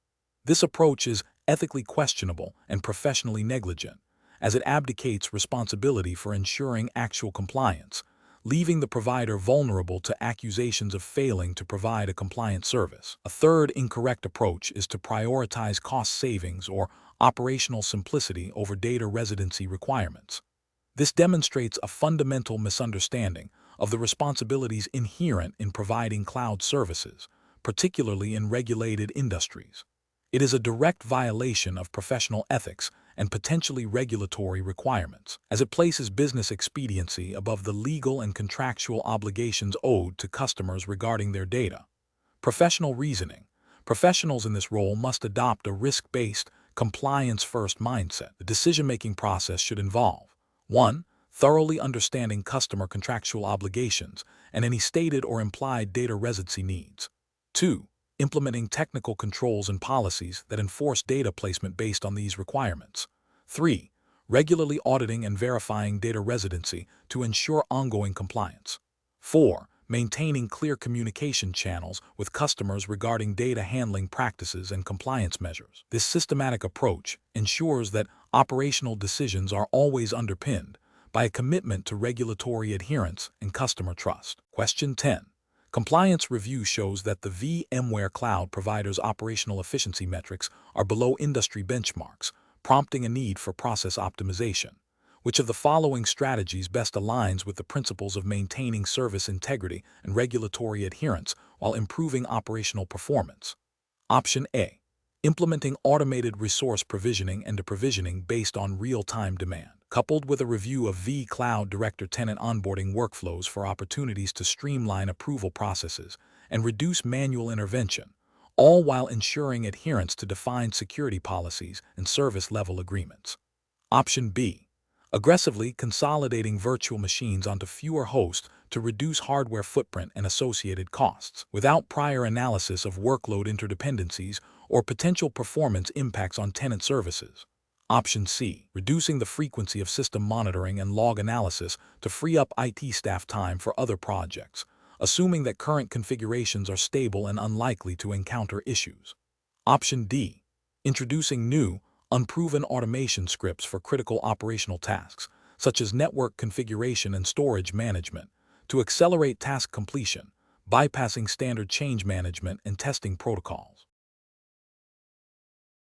This approach is ethically questionable and professionally negligent, as it abdicates responsibility for ensuring actual compliance, leaving the provider vulnerable to accusations of failing to provide a compliant service. A third incorrect approach is to prioritize cost savings or operational simplicity over data residency requirements. This demonstrates a fundamental misunderstanding of the responsibilities inherent in providing cloud services, particularly in regulated industries. It is a direct violation of professional ethics and potentially regulatory requirements, as it places business expediency above the legal and contractual obligations owed to customers regarding their data. Professional reasoning. Professionals in this role must adopt a risk-based, compliance-first mindset. The decision-making process should involve 1. Thoroughly understanding customer contractual obligations and any stated or implied data residency needs. 2. Implementing technical controls and policies that enforce data placement based on these requirements. 3. Regularly auditing and verifying data residency to ensure ongoing compliance. 4. Maintaining clear communication channels with customers regarding data handling practices and compliance measures. This systematic approach ensures that operational decisions are always underpinned by a commitment to regulatory adherence and customer trust. Question 10. Compliance review shows that the VMware cloud provider's operational efficiency metrics are below industry benchmarks, prompting a need for process optimization. Which of the following strategies best aligns with the principles of maintaining service integrity and regulatory adherence while improving operational performance? Option A. Implementing automated resource provisioning and deprovisioning based on real-time demand, coupled with a review of vCloud Director-Tenant onboarding workflows for opportunities to streamline approval processes and reduce manual intervention, all while ensuring adherence to defined security policies and service-level agreements. Option B. Aggressively consolidating virtual machines onto fewer hosts to reduce hardware footprint and associated costs, without prior analysis of workload interdependencies or potential performance impacts on tenant services. Option C. Reducing the frequency of system monitoring and log analysis to free up IT staff time for other projects, assuming that current configurations are stable and unlikely to encounter issues. Option D. Introducing new, unproven automation scripts for critical operational tasks, such as network configuration and storage management, to accelerate task completion, bypassing standard change management and testing protocols.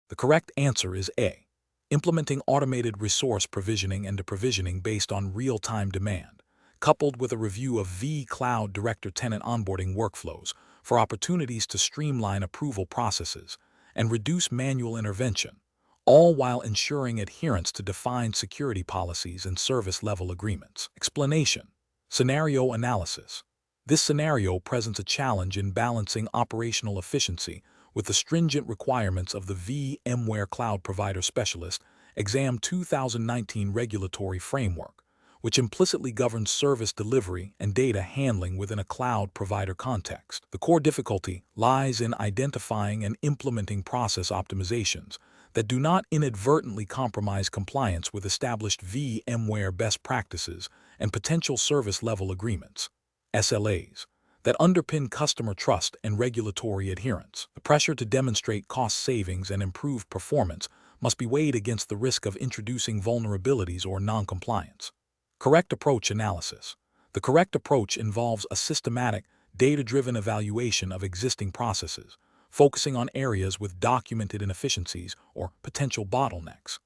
The correct answer is A. Implementing automated resource provisioning and deprovisioning based on real-time demand, coupled with a review of vCloud Director-Tenant onboarding workflows for opportunities to streamline approval processes and reduce manual intervention, all while ensuring adherence to defined security policies and service-level agreements. Explanation. Scenario analysis. This scenario presents a challenge in balancing operational efficiency with the stringent requirements of the VMware Cloud Provider Specialist Exam 2019 regulatory framework, which implicitly governs service delivery and data handling within a cloud provider context. The core difficulty lies in identifying and implementing process optimizations that do not inadvertently compromise compliance with established VMware best practices and potential service level agreements, SLAs, that underpin customer trust and regulatory adherence. The pressure to demonstrate cost savings and improve performance must be weighed against the risk of introducing vulnerabilities or non-compliance. Correct approach analysis. The correct approach involves a systematic, data-driven evaluation of existing processes, focusing on areas with documented inefficiencies or potential bottlenecks.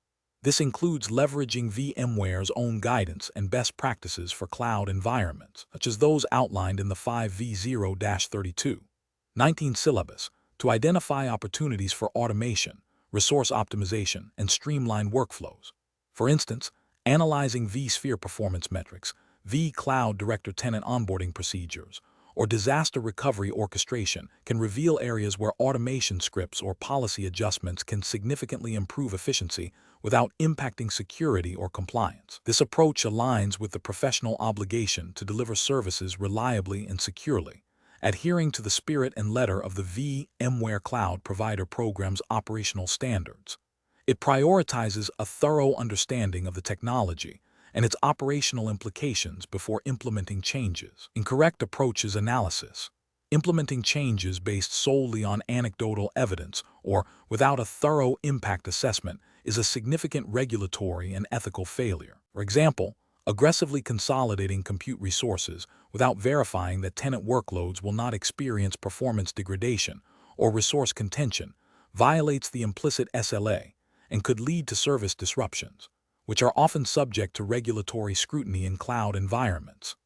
This includes leveraging VMware's own guidance and best practices for cloud environments, such as those outlined in the 5V0-32-19 syllabus, to identify opportunities for automation, resource optimization, and streamlined workflows. For instance, analyzing vSphere performance metrics, vCloud Director Tenant onboarding procedures, or disaster recovery orchestration can reveal areas where automation scripts or policy adjustments can significantly improve efficiency without impacting security or compliance. This approach aligns with the professional obligation to deliver services reliably and securely, adhering to the spirit and letter of the VMware Cloud Provider Program's operational standards. It prioritizes a thorough understanding of the technology and its operational implications before implementing changes. Incorrect approaches analysis. Implementing changes based solely on anecdotal evidence or without a thorough impact assessment is a significant regulatory and ethical failure. For example, aggressively consolidating compute resources without verifying that tenant workloads will not experience performance degradation or resource contention violates the implicit SLA and could lead to service disruptions, which are often subject to regulatory scrutiny in cloud environments.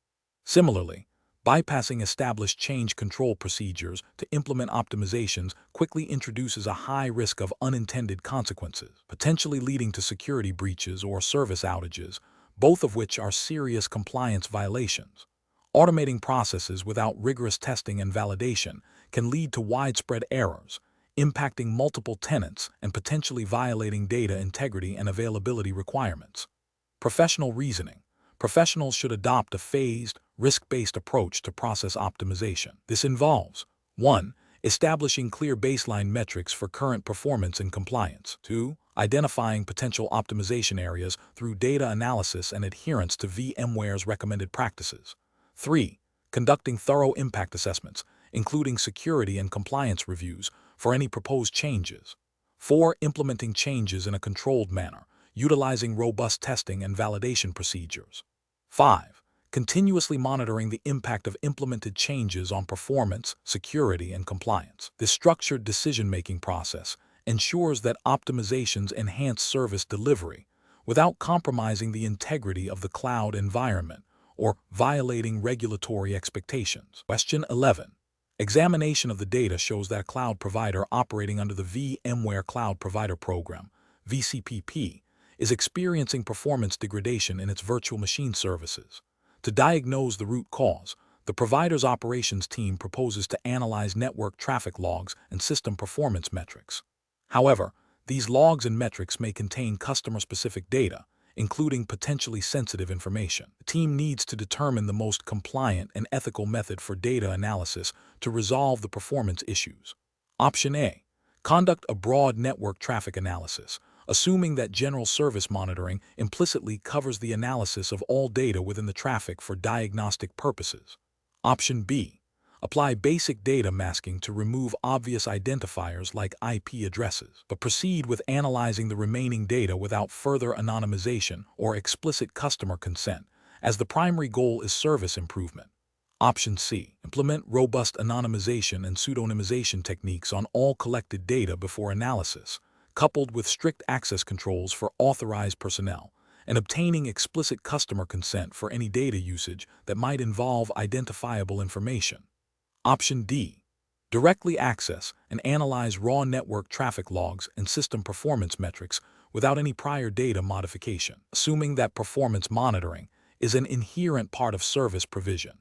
Similarly, bypassing established change control procedures to implement optimizations quickly introduces a high risk of unintended consequences, potentially leading to security breaches or service outages, both of which are serious compliance violations. Automating processes without rigorous testing and validation can lead to widespread errors, impacting multiple tenants and potentially violating data integrity and availability requirements. Professional reasoning. Professionals should adopt a phased, risk-based approach to process optimization. This involves 1. Establishing clear baseline metrics for current performance and compliance. 2. Identifying potential optimization areas through data analysis and adherence to VMware's recommended practices. 3. Conducting thorough impact assessments, including security and compliance reviews, for any proposed changes. 4. Implementing changes in a controlled manner, utilizing robust testing and validation procedures. 5. Continuously monitoring the impact of implemented changes on performance, security, and compliance. This structured decision-making process ensures that optimizations enhance service delivery without compromising the integrity of the cloud environment or violating regulatory expectations. Question 11. Examination of the data shows that a cloud provider operating under the VMware Cloud Provider Program, VCPP, is experiencing performance degradation in its virtual machine services. To diagnose the root cause, the provider's operations team proposes to analyze network traffic logs and system performance metrics. However, these logs and metrics may contain customer-specific data, including potentially sensitive information. The team needs to determine the most compliant and ethical method for data analysis to resolve the performance issues. Option A. Conduct a broad network traffic analysis, assuming that general service monitoring implicitly covers the analysis of all data within the traffic for diagnostic purposes. Option B. Apply basic data masking to remove obvious identifiers like IP addresses, but proceed with analyzing the remaining data without further anonymization or explicit customer consent, as the primary goal is service improvement. Option C. Implement robust anonymization and pseudonymization techniques on all collected data before analysis, coupled with strict access controls for authorized personnel, and obtaining explicit customer consent for any data usage that might involve identifiable information. Option D. Directly access and analyze raw network traffic logs and system performance metrics without any prior data modification, assuming that performance monitoring is an inherent part of service provision.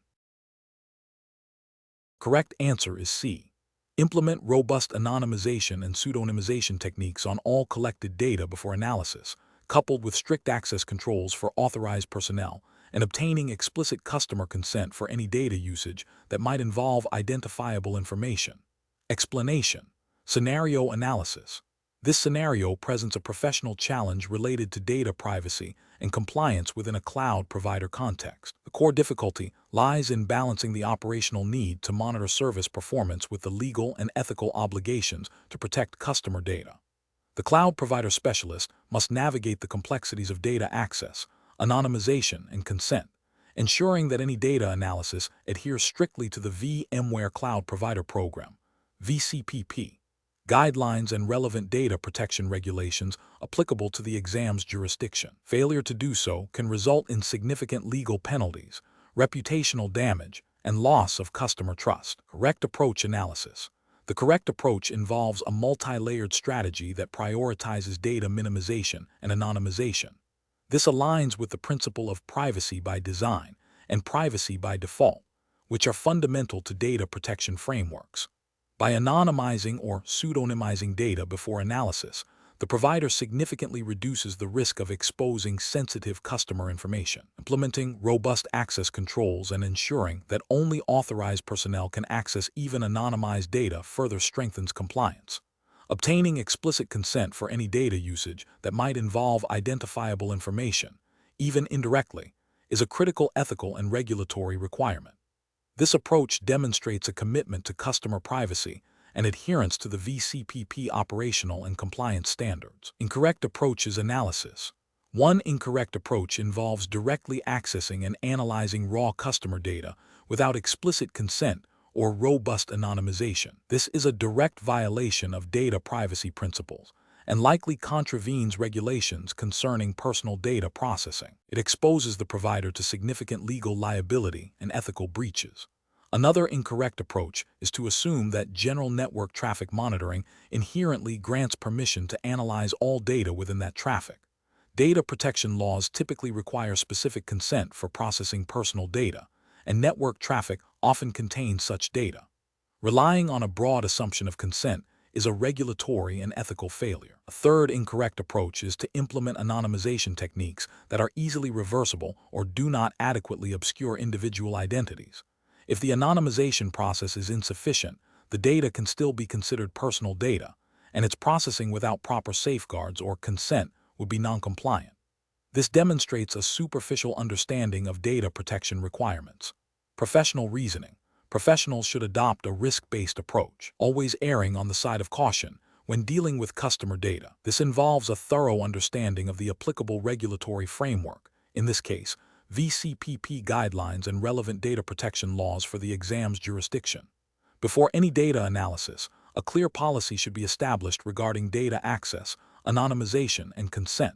Correct answer is C. Implement robust anonymization and pseudonymization techniques on all collected data before analysis, coupled with strict access controls for authorized personnel, and obtaining explicit customer consent for any data usage that might involve identifiable information. Explanation. Scenario analysis. This scenario presents a professional challenge related to data privacy and compliance within a cloud provider context. The core difficulty lies in balancing the operational need to monitor service performance with the legal and ethical obligations to protect customer data. The cloud provider specialist must navigate the complexities of data access, anonymization, and consent, ensuring that any data analysis adheres strictly to the VMware Cloud Provider Program, VCPP, guidelines and relevant data protection regulations applicable to the exam's jurisdiction. Failure to do so can result in significant legal penalties, reputational damage, and loss of customer trust. Correct approach analysis. The correct approach involves a multi-layered strategy that prioritizes data minimization and anonymization. This aligns with the principle of privacy by design and privacy by default, which are fundamental to data protection frameworks. By anonymizing or pseudonymizing data before analysis, the provider significantly reduces the risk of exposing sensitive customer information. Implementing robust access controls and ensuring that only authorized personnel can access even anonymized data further strengthens compliance. Obtaining explicit consent for any data usage that might involve identifiable information, even indirectly, is a critical ethical and regulatory requirement. This approach demonstrates a commitment to customer privacy and adherence to the VCPP operational and compliance standards. Incorrect approaches analysis. One incorrect approach involves directly accessing and analyzing raw customer data without explicit consent or robust anonymization. This is a direct violation of data privacy principles and likely contravenes regulations concerning personal data processing. It exposes the provider to significant legal liability and ethical breaches. Another incorrect approach is to assume that general network traffic monitoring inherently grants permission to analyze all data within that traffic. Data protection laws typically require specific consent for processing personal data, and network traffic often contains such data. Relying on a broad assumption of consent is a regulatory and ethical failure. A third incorrect approach is to implement anonymization techniques that are easily reversible or do not adequately obscure individual identities. If the anonymization process is insufficient, the data can still be considered personal data, and its processing without proper safeguards or consent would be non-compliant. This demonstrates a superficial understanding of data protection requirements. Professional reasoning. Professionals should adopt a risk-based approach, always erring on the side of caution when dealing with customer data. This involves a thorough understanding of the applicable regulatory framework, in this case, VCPP guidelines and relevant data protection laws for the exam's jurisdiction. Before any data analysis, a clear policy should be established regarding data access, anonymization, and consent.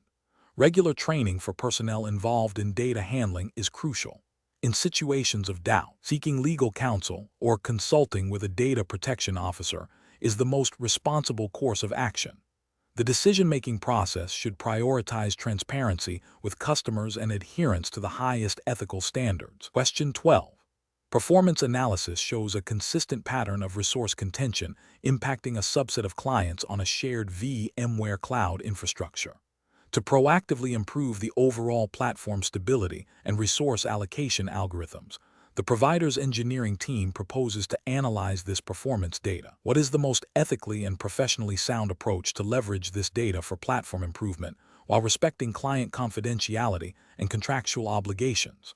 Regular training for personnel involved in data handling is crucial. In situations of doubt, seeking legal counsel or consulting with a data protection officer is the most responsible course of action. The decision-making process should prioritize transparency with customers and adherence to the highest ethical standards. Question 12. Performance analysis shows a consistent pattern of resource contention impacting a subset of clients on a shared VMware cloud infrastructure. To proactively improve the overall platform stability and resource allocation algorithms, the provider's engineering team proposes to analyze this performance data. What is the most ethically and professionally sound approach to leverage this data for platform improvement while respecting client confidentiality and contractual obligations?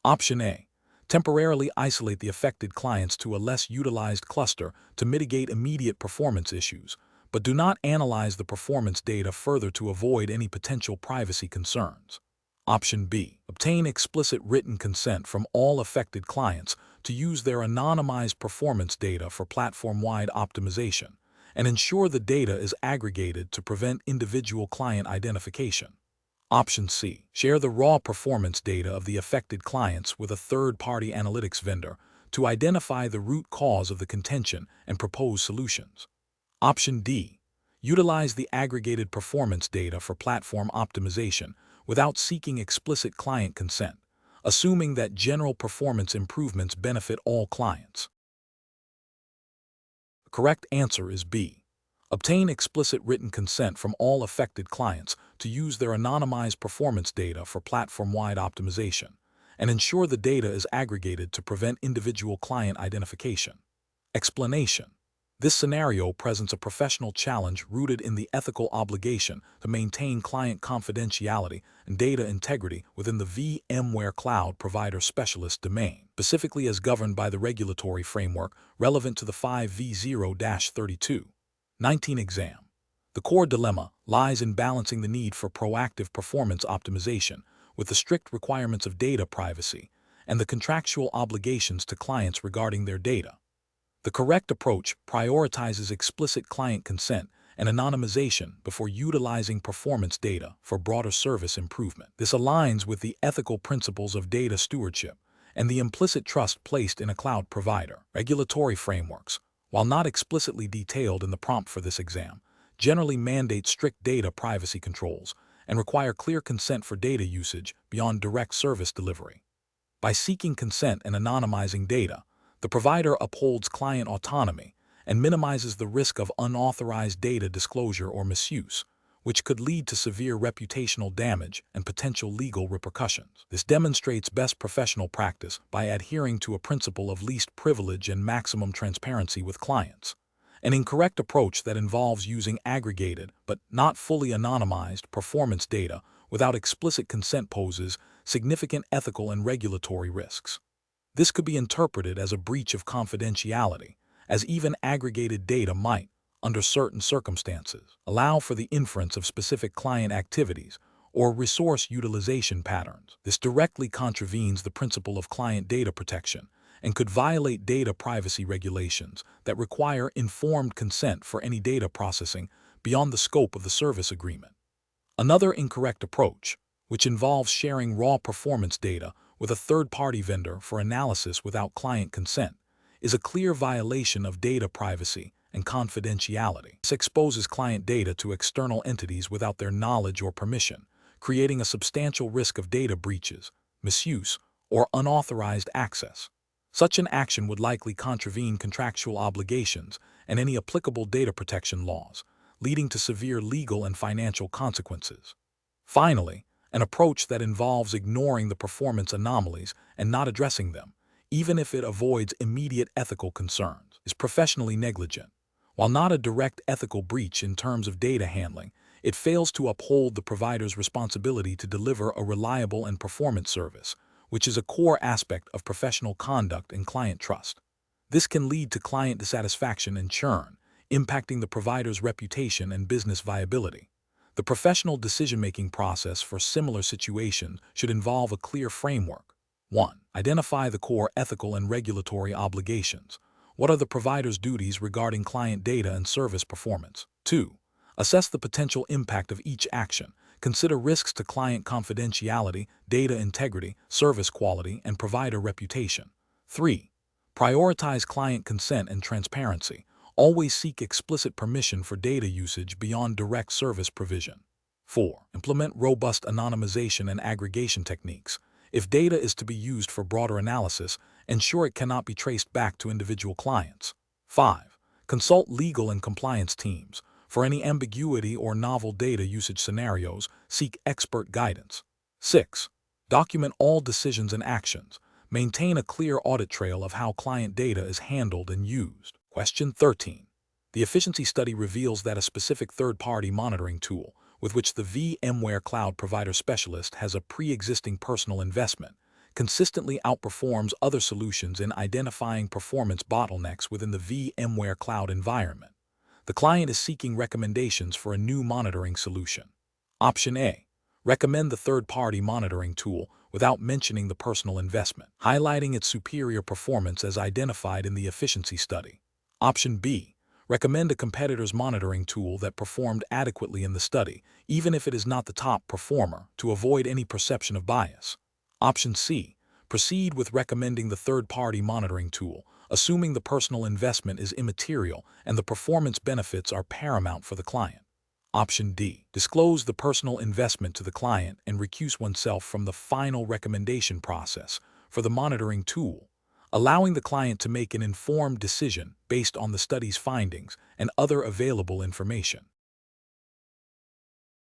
Option A. Temporarily isolate the affected clients to a less utilized cluster to mitigate immediate performance issues, but do not analyze the performance data further to avoid any potential privacy concerns. Option B. Obtain explicit written consent from all affected clients to use their anonymized performance data for platform-wide optimization, and ensure the data is aggregated to prevent individual client identification. Option C. Share the raw performance data of the affected clients with a third-party analytics vendor to identify the root cause of the contention and propose solutions. Option D. Utilize the aggregated performance data for platform optimization without seeking explicit client consent, assuming that general performance improvements benefit all clients. The correct answer is B. Obtain explicit written consent from all affected clients to use their anonymized performance data for platform-wide optimization, and ensure the data is aggregated to prevent individual client identification. Explanation. This scenario presents a professional challenge rooted in the ethical obligation to maintain client confidentiality and data integrity within the VMware Cloud Provider Specialist domain, specifically as governed by the regulatory framework relevant to the 5V0-32/19 exam. The core dilemma lies in balancing the need for proactive performance optimization with the strict requirements of data privacy and the contractual obligations to clients regarding their data. The correct approach prioritizes explicit client consent and anonymization before utilizing performance data for broader service improvement. This aligns with the ethical principles of data stewardship and the implicit trust placed in a cloud provider. Regulatory frameworks, while not explicitly detailed in the prompt for this exam, generally mandate strict data privacy controls and require clear consent for data usage beyond direct service delivery. By seeking consent and anonymizing data, the provider upholds client autonomy and minimizes the risk of unauthorized data disclosure or misuse, which could lead to severe reputational damage and potential legal repercussions. This demonstrates best professional practice by adhering to a principle of least privilege and maximum transparency with clients. An incorrect approach that involves using aggregated but not fully anonymized performance data without explicit consent poses significant ethical and regulatory risks. This could be interpreted as a breach of confidentiality, as even aggregated data might, under certain circumstances, allow for the inference of specific client activities or resource utilization patterns. This directly contravenes the principle of client data protection and could violate data privacy regulations that require informed consent for any data processing beyond the scope of the service agreement. Another incorrect approach, which involves sharing raw performance data with a third-party vendor for analysis without client consent, is a clear violation of data privacy and confidentiality. This exposes client data to external entities without their knowledge or permission, creating a substantial risk of data breaches, misuse, or unauthorized access. Such an action would likely contravene contractual obligations and any applicable data protection laws, leading to severe legal and financial consequences. Finally, an approach that involves ignoring the performance anomalies and not addressing them, even if it avoids immediate ethical concerns, is professionally negligent. While not a direct ethical breach in terms of data handling, it fails to uphold the provider's responsibility to deliver a reliable and performant service, which is a core aspect of professional conduct and client trust. This can lead to client dissatisfaction and churn, impacting the provider's reputation and business viability. The professional decision-making process for similar situations should involve a clear framework. 1. Identify the core ethical and regulatory obligations. What are the provider's duties regarding client data and service performance? 2. Assess the potential impact of each action. Consider risks to client confidentiality, data integrity, service quality, and provider reputation. 3. Prioritize client consent and transparency. Always seek explicit permission for data usage beyond direct service provision. 4. Implement robust anonymization and aggregation techniques. If data is to be used for broader analysis, ensure it cannot be traced back to individual clients. 5. Consult legal and compliance teams. For any ambiguity or novel data usage scenarios, seek expert guidance. 6. Document all decisions and actions. Maintain a clear audit trail of how client data is handled and used. Question 13. The efficiency study reveals that a specific third-party monitoring tool, with which the VMware Cloud Provider Specialist has a pre-existing personal investment, consistently outperforms other solutions in identifying performance bottlenecks within the VMware Cloud environment. The client is seeking recommendations for a new monitoring solution. Option A. Recommend the third-party monitoring tool without mentioning the personal investment, highlighting its superior performance as identified in the efficiency study. Option B. Recommend a competitor's monitoring tool that performed adequately in the study, even if it is not the top performer, to avoid any perception of bias. Option C. Proceed with recommending the third-party monitoring tool, assuming the personal investment is immaterial and the performance benefits are paramount for the client. Option D. Disclose the personal investment to the client and recuse oneself from the final recommendation process for the monitoring tool, allowing the client to make an informed decision based on the study's findings and other available information.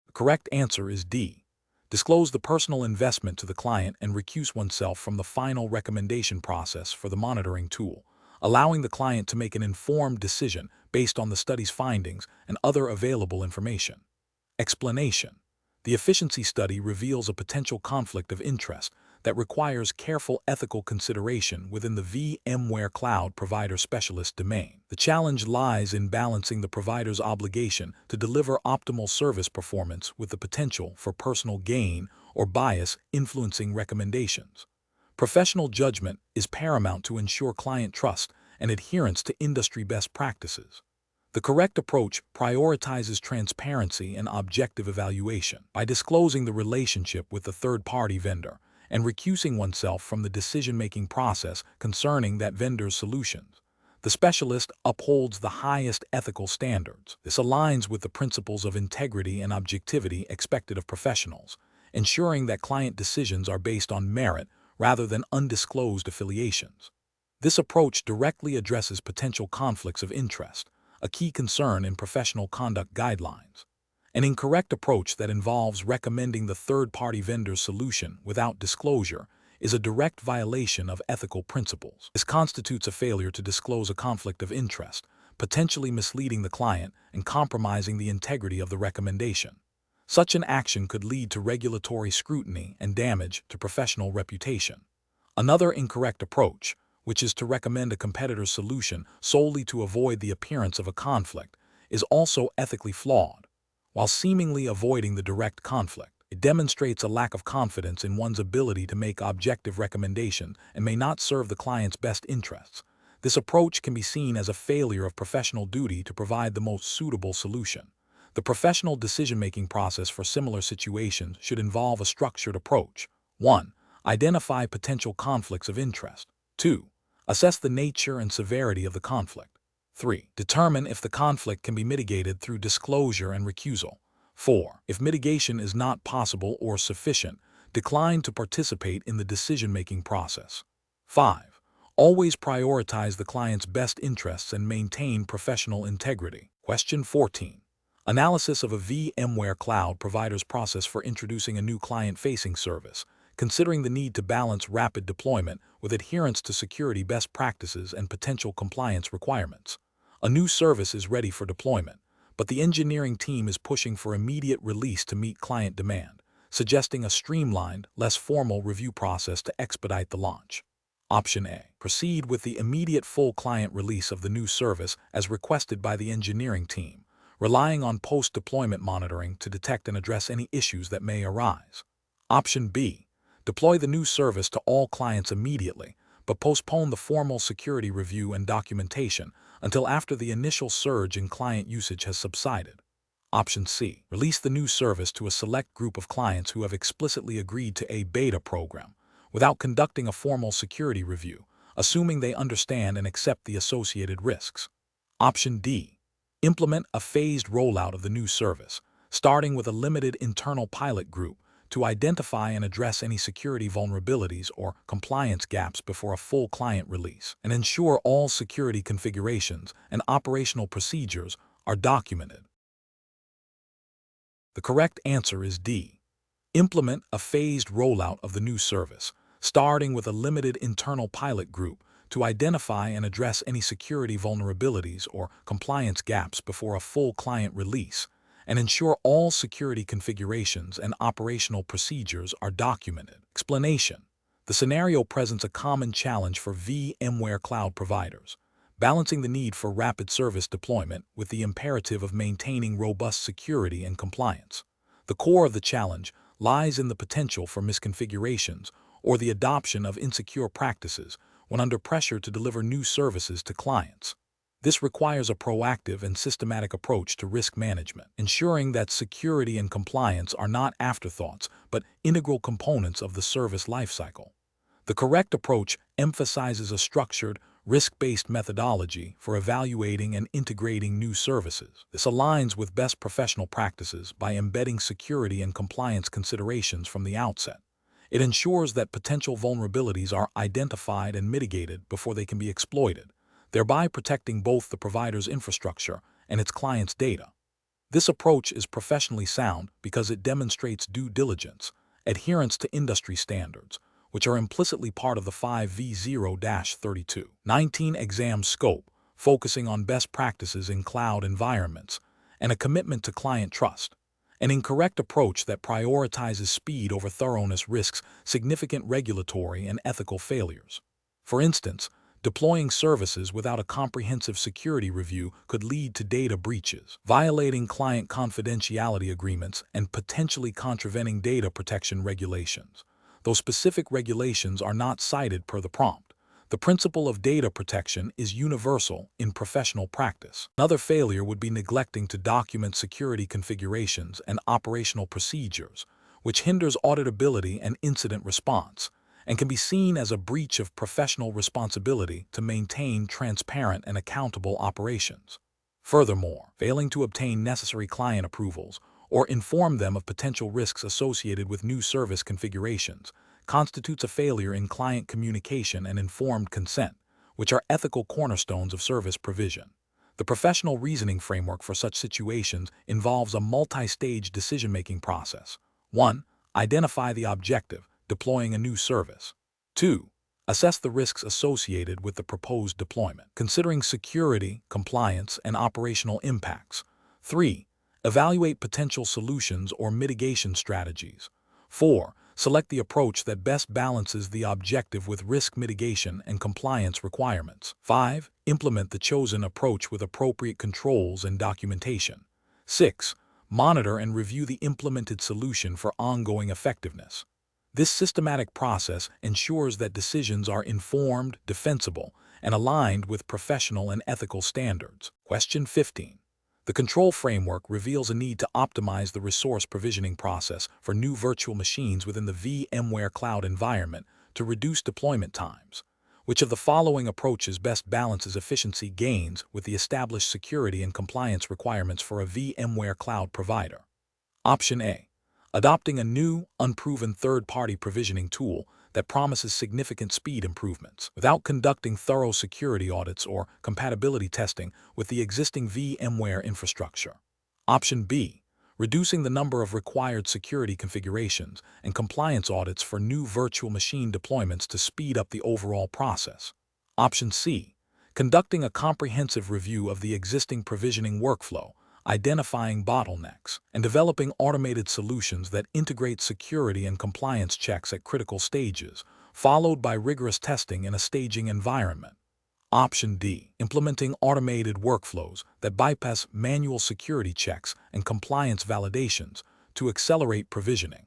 The correct answer is D. Disclose the personal investment to the client and recuse oneself from the final recommendation process for the monitoring tool, allowing the client to make an informed decision based on the study's findings and other available information. Explanation. The efficiency study reveals a potential conflict of interest that requires careful ethical consideration within the VMware cloud provider specialist domain. The challenge lies in balancing the provider's obligation to deliver optimal service performance with the potential for personal gain or bias influencing recommendations. Professional judgment is paramount to ensure client trust and adherence to industry best practices. The correct approach prioritizes transparency and objective evaluation by disclosing the relationship with the third-party vendor and recusing oneself from the decision-making process concerning that vendor's solutions. The specialist upholds the highest ethical standards. This aligns with the principles of integrity and objectivity expected of professionals, ensuring that client decisions are based on merit rather than undisclosed affiliations. This approach directly addresses potential conflicts of interest, a key concern in professional conduct guidelines. An incorrect approach that involves recommending the third-party vendor's solution without disclosure is a direct violation of ethical principles. This constitutes a failure to disclose a conflict of interest, potentially misleading the client and compromising the integrity of the recommendation. Such an action could lead to regulatory scrutiny and damage to professional reputation. Another incorrect approach, which is to recommend a competitor's solution solely to avoid the appearance of a conflict, is also ethically flawed. While seemingly avoiding the direct conflict, it demonstrates a lack of confidence in one's ability to make objective recommendations and may not serve the client's best interests. This approach can be seen as a failure of professional duty to provide the most suitable solution. The professional decision-making process for similar situations should involve a structured approach. 1. Identify potential conflicts of interest. 2. Assess the nature and severity of the conflict. 3. Determine if the conflict can be mitigated through disclosure and recusal. 4. If mitigation is not possible or sufficient, decline to participate in the decision-making process. 5. Always prioritize the client's best interests and maintain professional integrity. Question 14. Analysis of a VMware cloud provider's process for introducing a new client-facing service, considering the need to balance rapid deployment with adherence to security best practices and potential compliance requirements. A new service is ready for deployment, but the engineering team is pushing for immediate release to meet client demand, suggesting a streamlined, less formal review process to expedite the launch. Option A. Proceed with the immediate full client release of the new service as requested by the engineering team, relying on post-deployment monitoring to detect and address any issues that may arise. Option B. Deploy the new service to all clients immediately, but postpone the formal security review and documentation until after the initial surge in client usage has subsided. Option C. Release the new service to a select group of clients who have explicitly agreed to a beta program, without conducting a formal security review, assuming they understand and accept the associated risks. Option D. Implement a phased rollout of the new service, starting with a limited internal pilot group to identify and address any security vulnerabilities or compliance gaps before a full client release, and ensure all security configurations and operational procedures are documented. The correct answer is D. Implement a phased rollout of the new service, starting with a limited internal pilot group to identify and address any security vulnerabilities or compliance gaps before a full client release, and ensure all security configurations and operational procedures are documented. Explanation. The scenario presents a common challenge for VMware cloud providers, balancing the need for rapid service deployment with the imperative of maintaining robust security and compliance. The core of the challenge lies in the potential for misconfigurations or the adoption of insecure practices when under pressure to deliver new services to clients. This requires a proactive and systematic approach to risk management, ensuring that security and compliance are not afterthoughts but integral components of the service lifecycle. The correct approach emphasizes a structured, risk-based methodology for evaluating and integrating new services. This aligns with best professional practices by embedding security and compliance considerations from the outset. It ensures that potential vulnerabilities are identified and mitigated before they can be exploited, thereby protecting both the provider's infrastructure and its client's data. This approach is professionally sound because it demonstrates due diligence, adherence to industry standards, which are implicitly part of the 5V0-32. 19 exam scope, focusing on best practices in cloud environments, and a commitment to client trust. An incorrect approach that prioritizes speed over thoroughness risks significant regulatory and ethical failures. For instance, deploying services without a comprehensive security review could lead to data breaches, violating client confidentiality agreements, and potentially contravening data protection regulations. Though specific regulations are not cited per the prompt, the principle of data protection is universal in professional practice. Another failure would be neglecting to document security configurations and operational procedures, which hinders auditability and incident response, and can be seen as a breach of professional responsibility to maintain transparent and accountable operations. Furthermore, failing to obtain necessary client approvals or inform them of potential risks associated with new service configurations constitutes a failure in client communication and informed consent, which are ethical cornerstones of service provision. The professional reasoning framework for such situations involves a multi-stage decision-making process. 1. Identify the objective, deploying a new service. 2. Assess the risks associated with the proposed deployment, considering security, compliance, and operational impacts. 3. Evaluate potential solutions or mitigation strategies. 4. Select the approach that best balances the objective with risk mitigation and compliance requirements. 5. Implement the chosen approach with appropriate controls and documentation. 6. Monitor and review the implemented solution for ongoing effectiveness. This systematic process ensures that decisions are informed, defensible, and aligned with professional and ethical standards. Question 15. The control framework reveals a need to optimize the resource provisioning process for new virtual machines within the VMware cloud environment to reduce deployment times. Which of the following approaches best balances efficiency gains with the established security and compliance requirements for a VMware cloud provider? Option A. Adopting a new, unproven third-party provisioning tool that promises significant speed improvements without conducting thorough security audits or compatibility testing with the existing VMware infrastructure. Option B. Reducing the number of required security configurations and compliance audits for new virtual machine deployments to speed up the overall process. Option C. Conducting a comprehensive review of the existing provisioning workflow, identifying bottlenecks, and developing automated solutions that integrate security and compliance checks at critical stages, followed by rigorous testing in a staging environment. Option D. Implementing automated workflows that bypass manual security checks and compliance validations to accelerate provisioning.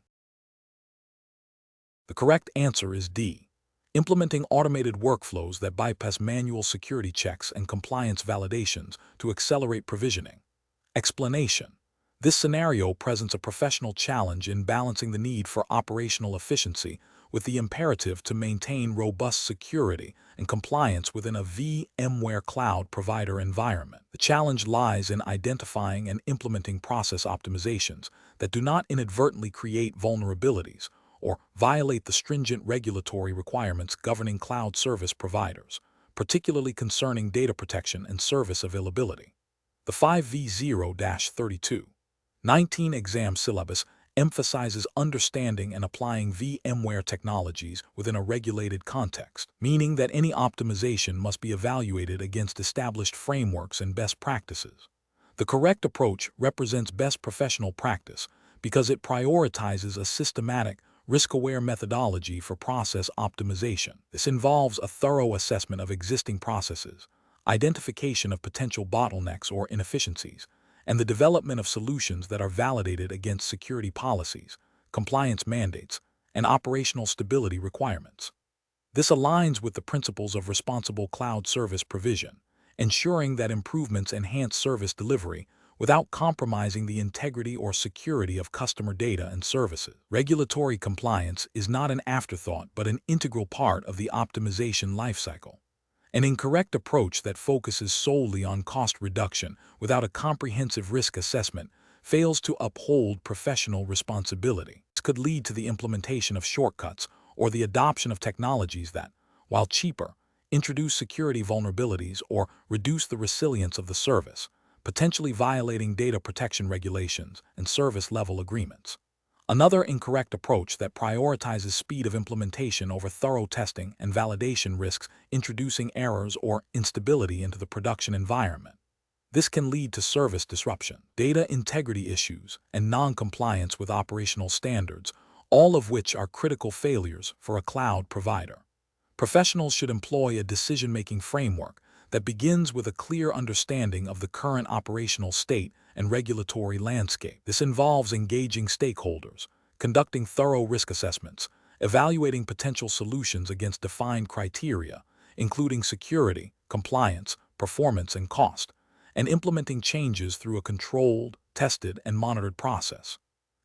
The correct answer is D. Implementing automated workflows that bypass manual security checks and compliance validations to accelerate provisioning. Explanation. This scenario presents a professional challenge in balancing the need for operational efficiency with the imperative to maintain robust security and compliance within a VMware cloud provider environment. The challenge lies in identifying and implementing process optimizations that do not inadvertently create vulnerabilities or violate the stringent regulatory requirements governing cloud service providers, particularly concerning data protection and service availability. The 5V0-32 19 exam syllabus emphasizes understanding and applying VMware technologies within a regulated context, meaning that any optimization must be evaluated against established frameworks and best practices. The correct approach represents best professional practice because it prioritizes a systematic, risk-aware methodology for process optimization. This involves a thorough assessment of existing processes, identification of potential bottlenecks or inefficiencies, and the development of solutions that are validated against security policies, compliance mandates, and operational stability requirements. This aligns with the principles of responsible cloud service provision, ensuring that improvements enhance service delivery without compromising the integrity or security of customer data and services. Regulatory compliance is not an afterthought but an integral part of the optimization lifecycle. An incorrect approach that focuses solely on cost reduction without a comprehensive risk assessment fails to uphold professional responsibility. This could lead to the implementation of shortcuts or the adoption of technologies that, while cheaper, introduce security vulnerabilities or reduce the resilience of the service, potentially violating data protection regulations and service-level agreements. Another incorrect approach that prioritizes speed of implementation over thorough testing and validation risks introducing errors or instability into the production environment. This can lead to service disruption, data integrity issues, and non-compliance with operational standards, all of which are critical failures for a cloud provider. Professionals should employ a decision-making framework that begins with a clear understanding of the current operational state and regulatory landscape. This involves engaging stakeholders, conducting thorough risk assessments, evaluating potential solutions against defined criteria, including security, compliance, performance, and cost, and implementing changes through a controlled, tested, and monitored process.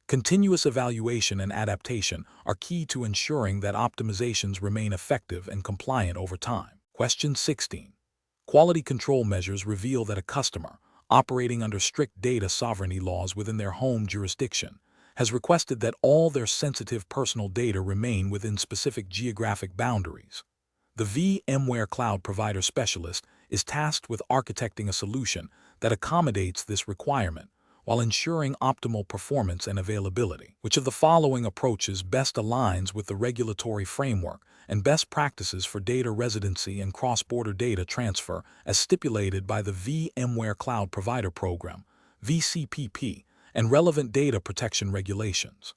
Continuous evaluation and adaptation are key to ensuring that optimizations remain effective and compliant over time. Question 16. Quality control measures reveal that a customer, operating under strict data sovereignty laws within their home jurisdiction, has requested that all their sensitive personal data remain within specific geographic boundaries. The VMware Cloud Provider Specialist is tasked with architecting a solution that accommodates this requirement while ensuring optimal performance and availability. Which of the following approaches best aligns with the regulatory framework and best practices for data residency and cross-border data transfer as stipulated by the VMware Cloud Provider Program, VCPP, and relevant data protection regulations?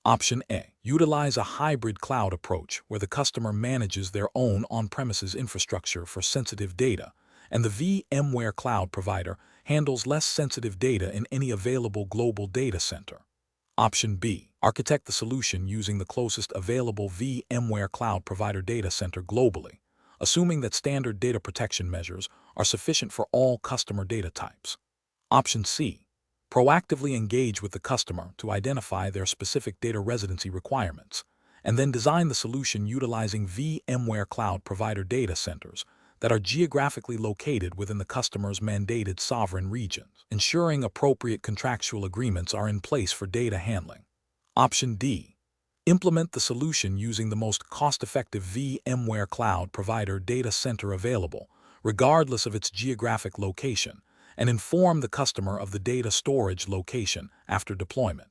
Option A. Utilize a hybrid cloud approach where the customer manages their own on-premises infrastructure for sensitive data, and the VMware Cloud Provider handles less sensitive data in any available global data center. Option B. Architect the solution using the closest available VMware Cloud Provider data center globally, assuming that standard data protection measures are sufficient for all customer data types. Option C. Proactively engage with the customer to identify their specific data residency requirements, and then design the solution utilizing VMware Cloud Provider data centers that are geographically located within the customer's mandated sovereign regions, ensuring appropriate contractual agreements are in place for data handling. Option D. Implement the solution using the most cost-effective VMware Cloud Provider data center available, regardless of its geographic location, and inform the customer of the data storage location after deployment.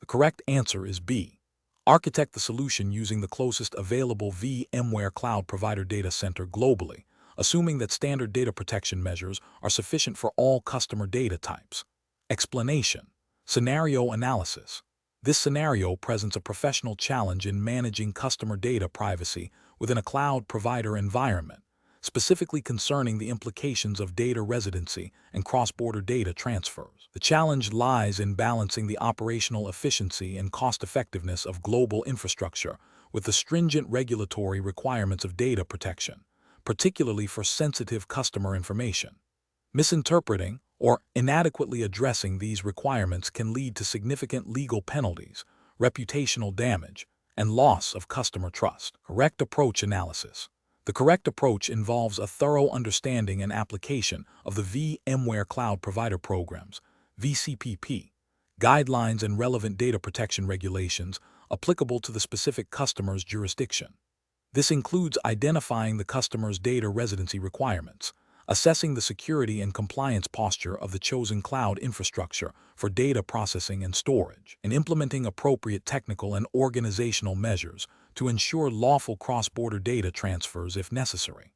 The correct answer is B. Architect the solution using the closest available VMware Cloud Provider data center globally, assuming that standard data protection measures are sufficient for all customer data types. Explanation. Scenario analysis. This scenario presents a professional challenge in managing customer data privacy within a cloud provider environment, specifically concerning the implications of data residency and cross-border data transfers. The challenge lies in balancing the operational efficiency and cost-effectiveness of global infrastructure with the stringent regulatory requirements of data protection, particularly for sensitive customer information. Misinterpreting or inadequately addressing these requirements can lead to significant legal penalties, reputational damage, and loss of customer trust. Correct approach analysis. The correct approach involves a thorough understanding and application of the VMware Cloud Provider Programs, VCPP, guidelines and relevant data protection regulations applicable to the specific customer's jurisdiction. This includes identifying the customer's data residency requirements, assessing the security and compliance posture of the chosen cloud infrastructure for data processing and storage, and implementing appropriate technical and organizational measures to ensure lawful cross-border data transfers if necessary.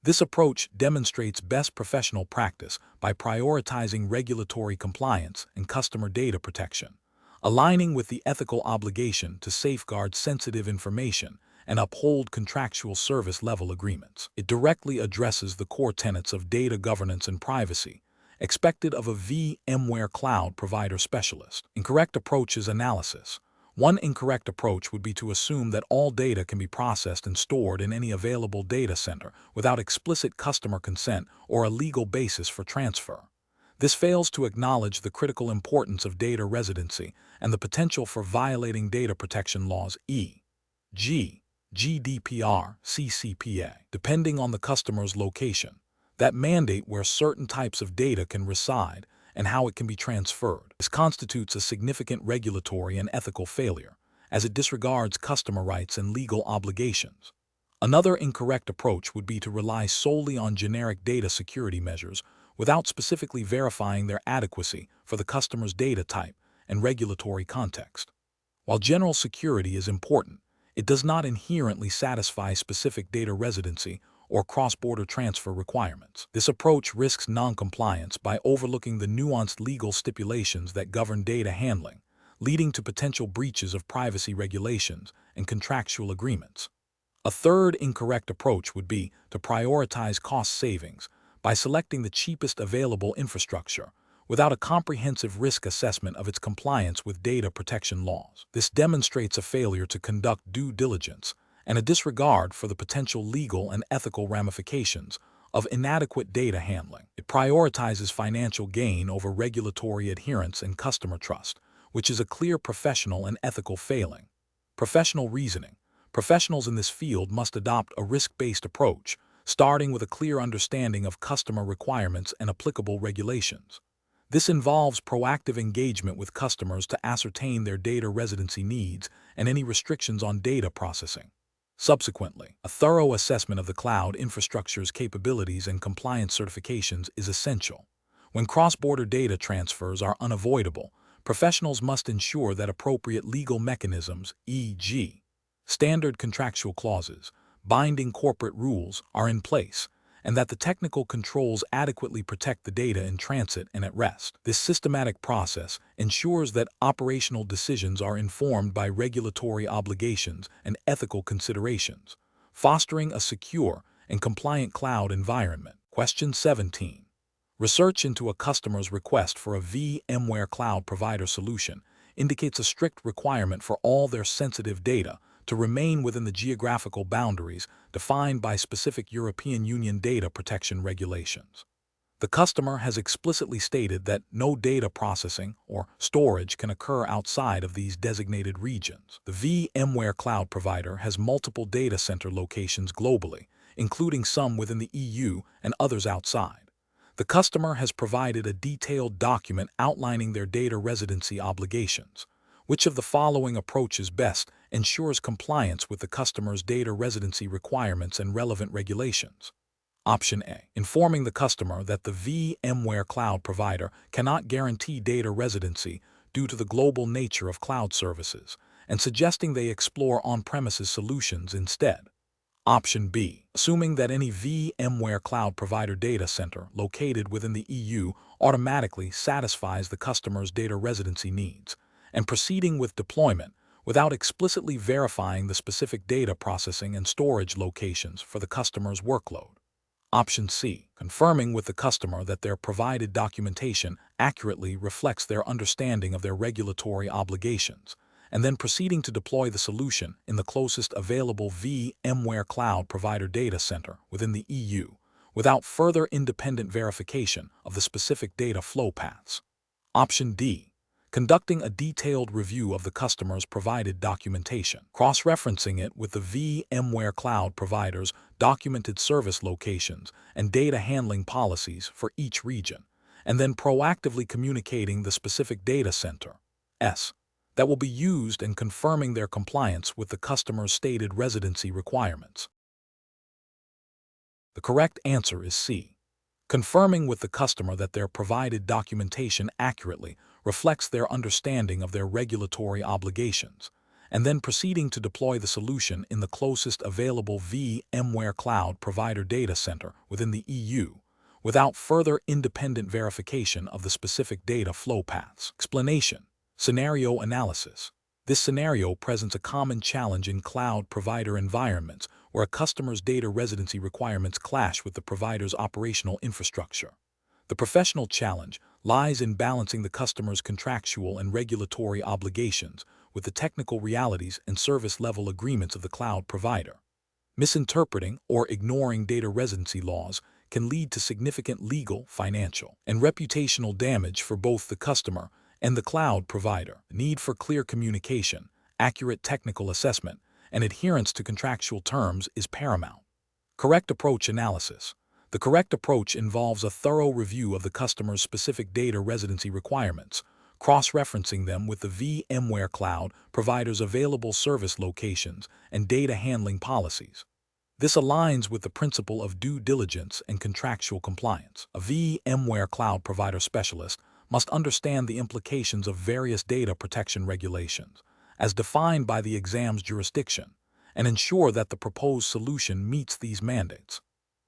This approach demonstrates best professional practice by prioritizing regulatory compliance and customer data protection, aligning with the ethical obligation to safeguard sensitive information and uphold contractual service-level agreements. It directly addresses the core tenets of data governance and privacy, expected of a VMware Cloud Provider Specialist. Incorrect approach is analysis. One incorrect approach would be to assume that all data can be processed and stored in any available data center without explicit customer consent or a legal basis for transfer. This fails to acknowledge the critical importance of data residency and the potential for violating data protection laws e.g. GDPR, CCPA, depending on the customer's location, that mandate where certain types of data can reside and how it can be transferred. This constitutes a significant regulatory and ethical failure, as it disregards customer rights and legal obligations. Another incorrect approach would be to rely solely on generic data security measures without specifically verifying their adequacy for the customer's data type and regulatory context. While general security is important, it does not inherently satisfy specific data residency or cross-border transfer requirements. This approach risks non-compliance by overlooking the nuanced legal stipulations that govern data handling, leading to potential breaches of privacy regulations and contractual agreements. A third incorrect approach would be to prioritize cost savings by selecting the cheapest available infrastructure without a comprehensive risk assessment of its compliance with data protection laws. This demonstrates a failure to conduct due diligence and a disregard for the potential legal and ethical ramifications of inadequate data handling. It prioritizes financial gain over regulatory adherence and customer trust, which is a clear professional and ethical failing. Professional reasoning. Professionals in this field must adopt a risk-based approach, starting with a clear understanding of customer requirements and applicable regulations. This involves proactive engagement with customers to ascertain their data residency needs and any restrictions on data processing. Subsequently, a thorough assessment of the cloud infrastructure's capabilities and compliance certifications is essential. When cross-border data transfers are unavoidable, professionals must ensure that appropriate legal mechanisms, e.g., standard contractual clauses, binding corporate rules, are in place, and that the technical controls adequately protect the data in transit and at rest. This systematic process ensures that operational decisions are informed by regulatory obligations and ethical considerations, fostering a secure and compliant cloud environment. Question 17. Research into a customer's request for a VMware cloud provider solution indicates a strict requirement for all their sensitive data to remain within the geographical boundaries defined by specific European Union data protection regulations. The customer has explicitly stated that no data processing or storage can occur outside of these designated regions. The VMware cloud provider has multiple data center locations globally, including some within the EU and others outside. The customer has provided a detailed document outlining their data residency obligations. Which of the following approaches best ensures compliance with the customer's data residency requirements and relevant regulations? Option A. Informing the customer that the VMware cloud provider cannot guarantee data residency due to the global nature of cloud services, and suggesting they explore on-premises solutions instead. Option B. Assuming that any VMware cloud provider data center located within the EU automatically satisfies the customer's data residency needs, and proceeding with deployment without explicitly verifying the specific data processing and storage locations for the customer's workload. Option C. Confirming with the customer that their provided documentation accurately reflects their understanding of their regulatory obligations, and then proceeding to deploy the solution in the closest available VMware cloud provider data center within the EU, without further independent verification of the specific data flow paths. Option D. Conducting a detailed review of the customer's provided documentation, cross-referencing it with the VMware cloud provider's documented service locations and data handling policies for each region, and then proactively communicating the specific data center that will be used and confirming their compliance with the customer's stated residency requirements. The correct answer is C. Confirming with the customer that their provided documentation accurately reflects their understanding of their regulatory obligations, and then proceeding to deploy the solution in the closest available VMware cloud provider data center within the EU, without further independent verification of the specific data flow paths. Explanation. Scenario analysis. This scenario presents a common challenge in cloud provider environments where a customer's data residency requirements clash with the provider's operational infrastructure. The professional challenge lies in balancing the customer's contractual and regulatory obligations with the technical realities and service-level agreements of the cloud provider. Misinterpreting or ignoring data residency laws can lead to significant legal, financial, and reputational damage for both the customer and the cloud provider. The need for clear communication, accurate technical assessment, and adherence to contractual terms is paramount. Correct approach analysis. The correct approach involves a thorough review of the customer's specific data residency requirements, cross-referencing them with the VMware cloud provider's available service locations and data handling policies. This aligns with the principle of due diligence and contractual compliance. A VMware cloud provider specialist must understand the implications of various data protection regulations, as defined by the exam's jurisdiction, and ensure that the proposed solution meets these mandates.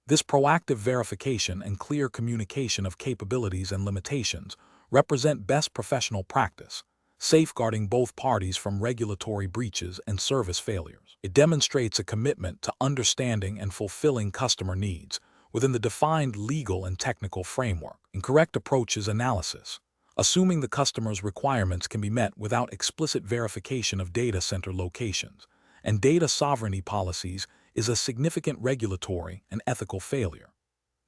This proactive verification and clear communication of capabilities and limitations represent best professional practice, safeguarding both parties from regulatory breaches and service failures. It demonstrates a commitment to understanding and fulfilling customer needs within the defined legal and technical framework. Incorrect approach is analysis. Assuming the customer's requirements can be met without explicit verification of data center locations and data sovereignty policies is a significant regulatory and ethical failure.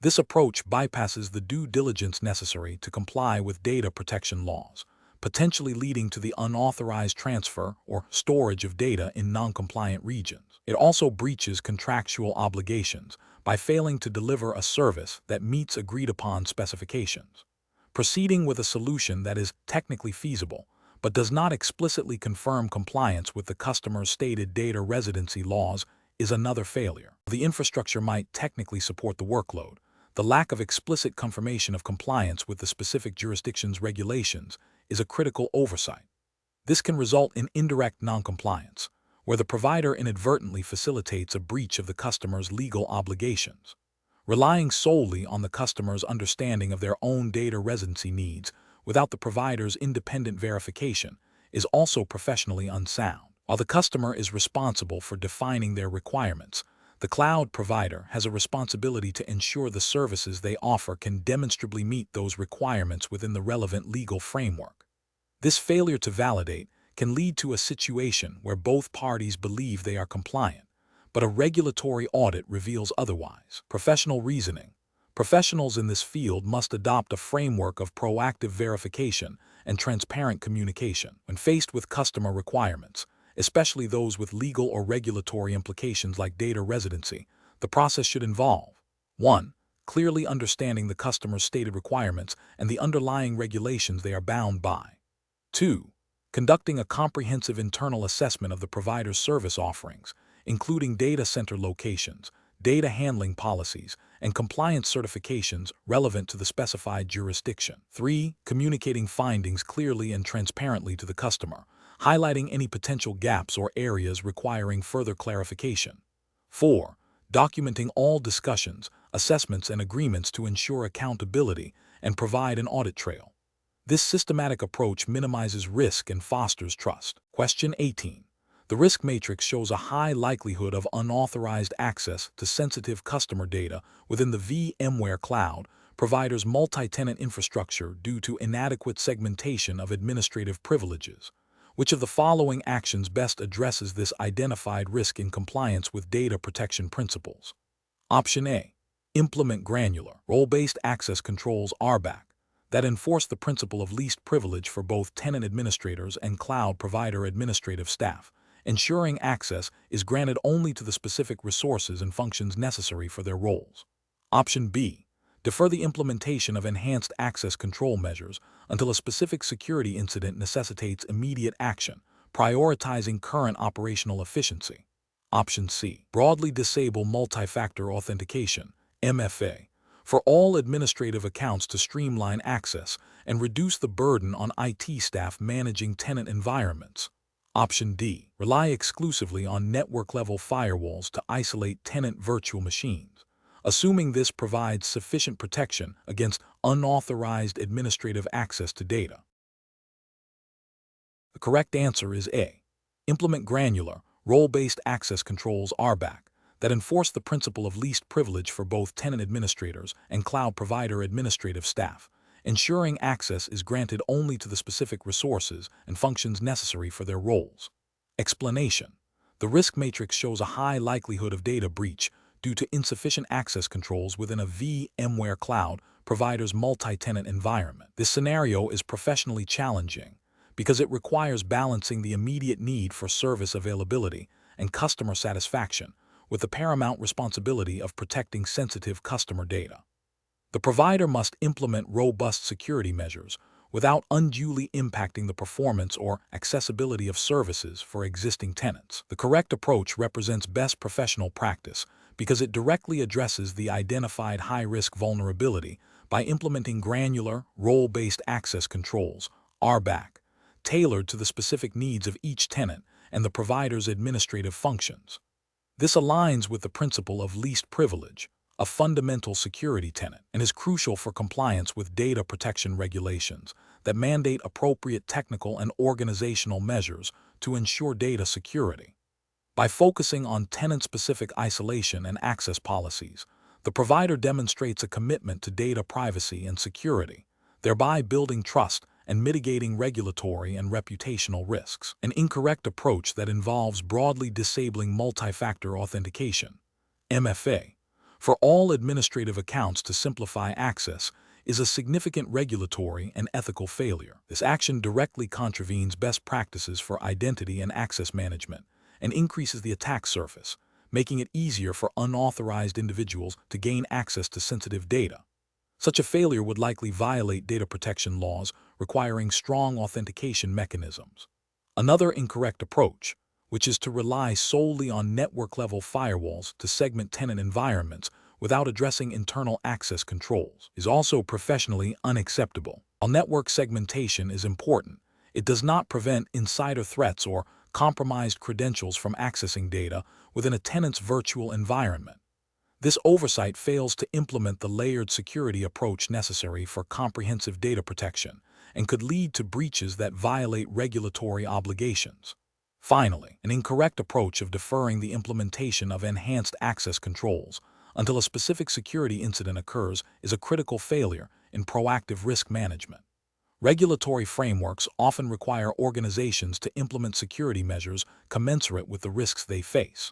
This approach bypasses the due diligence necessary to comply with data protection laws, potentially leading to the unauthorized transfer or storage of data in non-compliant regions. It also breaches contractual obligations by failing to deliver a service that meets agreed-upon specifications. Proceeding with a solution that is technically feasible but does not explicitly confirm compliance with the customer's stated data residency laws is another failure. The infrastructure might technically support the workload. The lack of explicit confirmation of compliance with the specific jurisdiction's regulations is a critical oversight. This can result in indirect noncompliance, where the provider inadvertently facilitates a breach of the customer's legal obligations. Relying solely on the customer's understanding of their own data residency needs without the provider's independent verification is also professionally unsound. While the customer is responsible for defining their requirements, the cloud provider has a responsibility to ensure the services they offer can demonstrably meet those requirements within the relevant legal framework. This failure to validate can lead to a situation where both parties believe they are compliant, but a regulatory audit reveals otherwise. Professional reasoning. Professionals in this field must adopt a framework of proactive verification and transparent communication when faced with customer requirements, especially those with legal or regulatory implications like data residency. The process should involve 1. Clearly understanding the customer's stated requirements and the underlying regulations they are bound by. 2. Conducting a comprehensive internal assessment of the provider's service offerings, including data center locations, data handling policies, and compliance certifications relevant to the specified jurisdiction. 3. Communicating findings clearly and transparently to the customer, highlighting any potential gaps or areas requiring further clarification. 4. Documenting all discussions, assessments, and agreements to ensure accountability and provide an audit trail. This systematic approach minimizes risk and fosters trust. Question 18. The risk matrix shows a high likelihood of unauthorized access to sensitive customer data within the VMware cloud provider's multi-tenant infrastructure due to inadequate segmentation of administrative privileges. Which of the following actions best addresses this identified risk in compliance with data protection principles? Option A. Implement granular, role-based access controls RBAC that enforce the principle of least privilege for both tenant administrators and cloud provider administrative staff, ensuring access is granted only to the specific resources and functions necessary for their roles. Option B. Defer the implementation of enhanced access control measures until a specific security incident necessitates immediate action, prioritizing current operational efficiency. Option C. Broadly disable multi-factor authentication, MFA, for all administrative accounts to streamline access and reduce the burden on IT staff managing tenant environments. Option D. Rely exclusively on network-level firewalls to isolate tenant virtual machines, assuming this provides sufficient protection against unauthorized administrative access to data. The correct answer is A. Implement granular, role-based access controls RBAC that enforce the principle of least privilege for both tenant administrators and cloud provider administrative staff, ensuring access is granted only to the specific resources and functions necessary for their roles. Explanation. The risk matrix shows a high likelihood of data breach due to insufficient access controls within a VMware cloud provider's multi-tenant environment. This scenario is professionally challenging because it requires balancing the immediate need for service availability and customer satisfaction with the paramount responsibility of protecting sensitive customer data. The provider must implement robust security measures without unduly impacting the performance or accessibility of services for existing tenants. The correct approach represents best professional practice because it directly addresses the identified high-risk vulnerability by implementing granular, role-based access controls, RBAC, tailored to the specific needs of each tenant and the provider's administrative functions. This aligns with the principle of least privilege, a fundamental security tenet, and is crucial for compliance with data protection regulations that mandate appropriate technical and organizational measures to ensure data security. By focusing on tenant-specific isolation and access policies, the provider demonstrates a commitment to data privacy and security, thereby building trust and mitigating regulatory and reputational risks. An incorrect approach that involves broadly disabling multi-factor authentication, MFA, for all administrative accounts to simplify access is a significant regulatory and ethical failure. This action directly contravenes best practices for identity and access management and increases the attack surface, making it easier for unauthorized individuals to gain access to sensitive data. Such a failure would likely violate data protection laws requiring strong authentication mechanisms. Another incorrect approach, which is to rely solely on network-level firewalls to segment tenant environments without addressing internal access controls, is also professionally unacceptable. While network segmentation is important, it does not prevent insider threats or compromised credentials from accessing data within a tenant's virtual environment. This oversight fails to implement the layered security approach necessary for comprehensive data protection and could lead to breaches that violate regulatory obligations. Finally, an incorrect approach of deferring the implementation of enhanced access controls until a specific security incident occurs is a critical failure in proactive risk management. Regulatory frameworks often require organizations to implement security measures commensurate with the risks they face.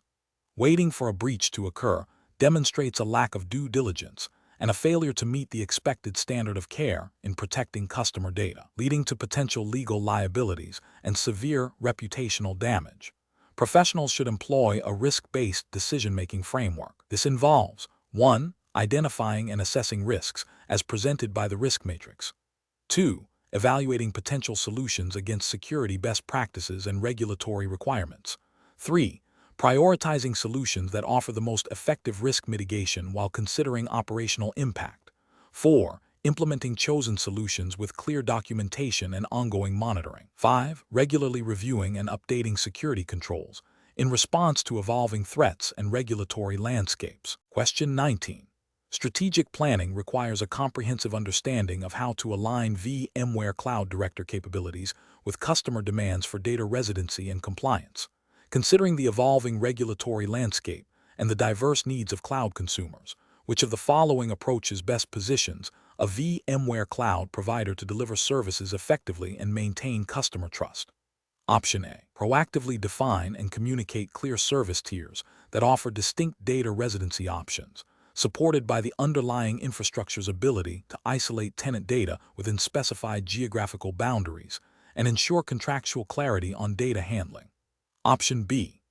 Waiting for a breach to occur demonstrates a lack of due diligence and a failure to meet the expected standard of care in protecting customer data, leading to potential legal liabilities and severe reputational damage. Professionals should employ a risk-based decision-making framework. This involves 1. Identifying and assessing risks as presented by the risk matrix. 2. Evaluating potential solutions against security best practices and regulatory requirements. 3. Prioritizing solutions that offer the most effective risk mitigation while considering operational impact. 4. Implementing chosen solutions with clear documentation and ongoing monitoring. 5. Regularly reviewing and updating security controls in response to evolving threats and regulatory landscapes. Question 19. Strategic planning requires a comprehensive understanding of how to align VMware Cloud Director capabilities with customer demands for data residency and compliance. Considering the evolving regulatory landscape and the diverse needs of cloud consumers, which of the following approaches best positions a VMware cloud provider to deliver services effectively and maintain customer trust? Option A. Proactively define and communicate clear service tiers that offer distinct data residency options, supported by the underlying infrastructure's ability to isolate tenant data within specified geographical boundaries and ensure contractual clarity on data handling. Option B.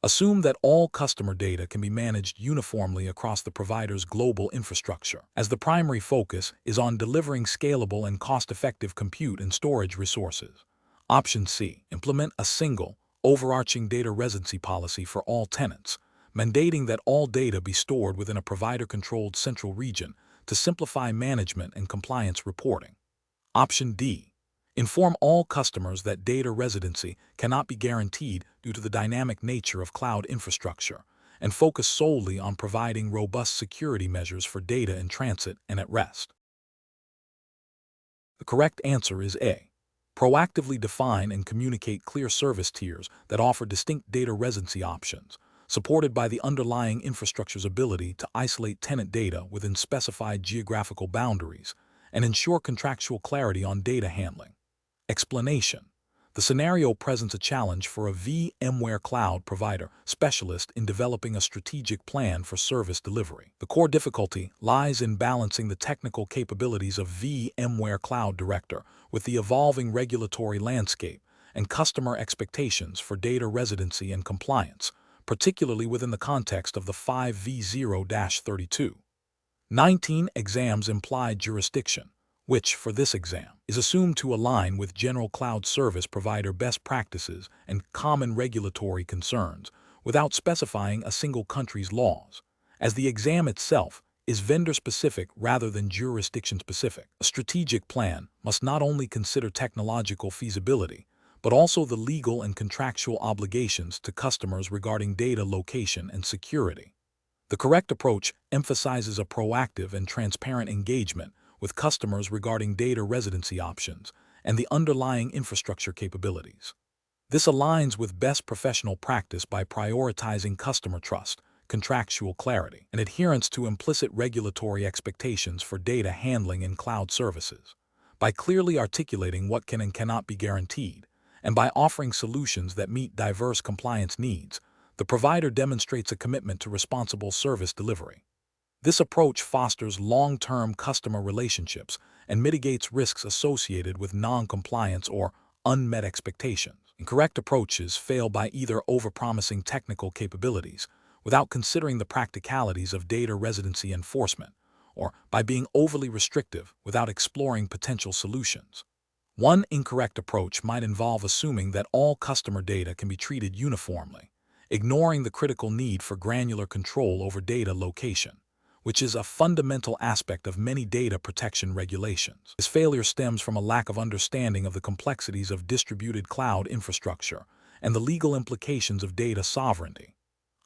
Assume that all customer data can be managed uniformly across the provider's global infrastructure, as the primary focus is on delivering scalable and cost-effective compute and storage resources. Option C. Implement a single, overarching data residency policy for all tenants, mandating that all data be stored within a provider-controlled central region to simplify management and compliance reporting. Option D. Inform all customers that data residency cannot be guaranteed due to the dynamic nature of cloud infrastructure, and focus solely on providing robust security measures for data in transit and at rest. The correct answer is A. Proactively define and communicate clear service tiers that offer distinct data residency options, supported by the underlying infrastructure's ability to isolate tenant data within specified geographical boundaries and ensure contractual clarity on data handling. Explanation. The scenario presents a challenge for a VMware cloud provider specialist in developing a strategic plan for service delivery. The core difficulty lies in balancing the technical capabilities of VMware Cloud Director with the evolving regulatory landscape and customer expectations for data residency and compliance, particularly within the context of the 5V0-32. 19 exams implied jurisdiction, which, for this exam, is assumed to align with general cloud service provider best practices and common regulatory concerns without specifying a single country's laws, as the exam itself is vendor-specific rather than jurisdiction-specific. A strategic plan must not only consider technological feasibility, but also the legal and contractual obligations to customers regarding data location and security. The correct approach emphasizes a proactive and transparent engagement with customers regarding data residency options and the underlying infrastructure capabilities. This aligns with best professional practice by prioritizing customer trust, contractual clarity, and adherence to implicit regulatory expectations for data handling in cloud services. By clearly articulating what can and cannot be guaranteed, and by offering solutions that meet diverse compliance needs, the provider demonstrates a commitment to responsible service delivery. This approach fosters long-term customer relationships and mitigates risks associated with non-compliance or unmet expectations. Incorrect approaches fail by either overpromising technical capabilities without considering the practicalities of data residency enforcement, or by being overly restrictive without exploring potential solutions. One incorrect approach might involve assuming that all customer data can be treated uniformly, ignoring the critical need for granular control over data location, which is a fundamental aspect of many data protection regulations. This failure stems from a lack of understanding of the complexities of distributed cloud infrastructure and the legal implications of data sovereignty.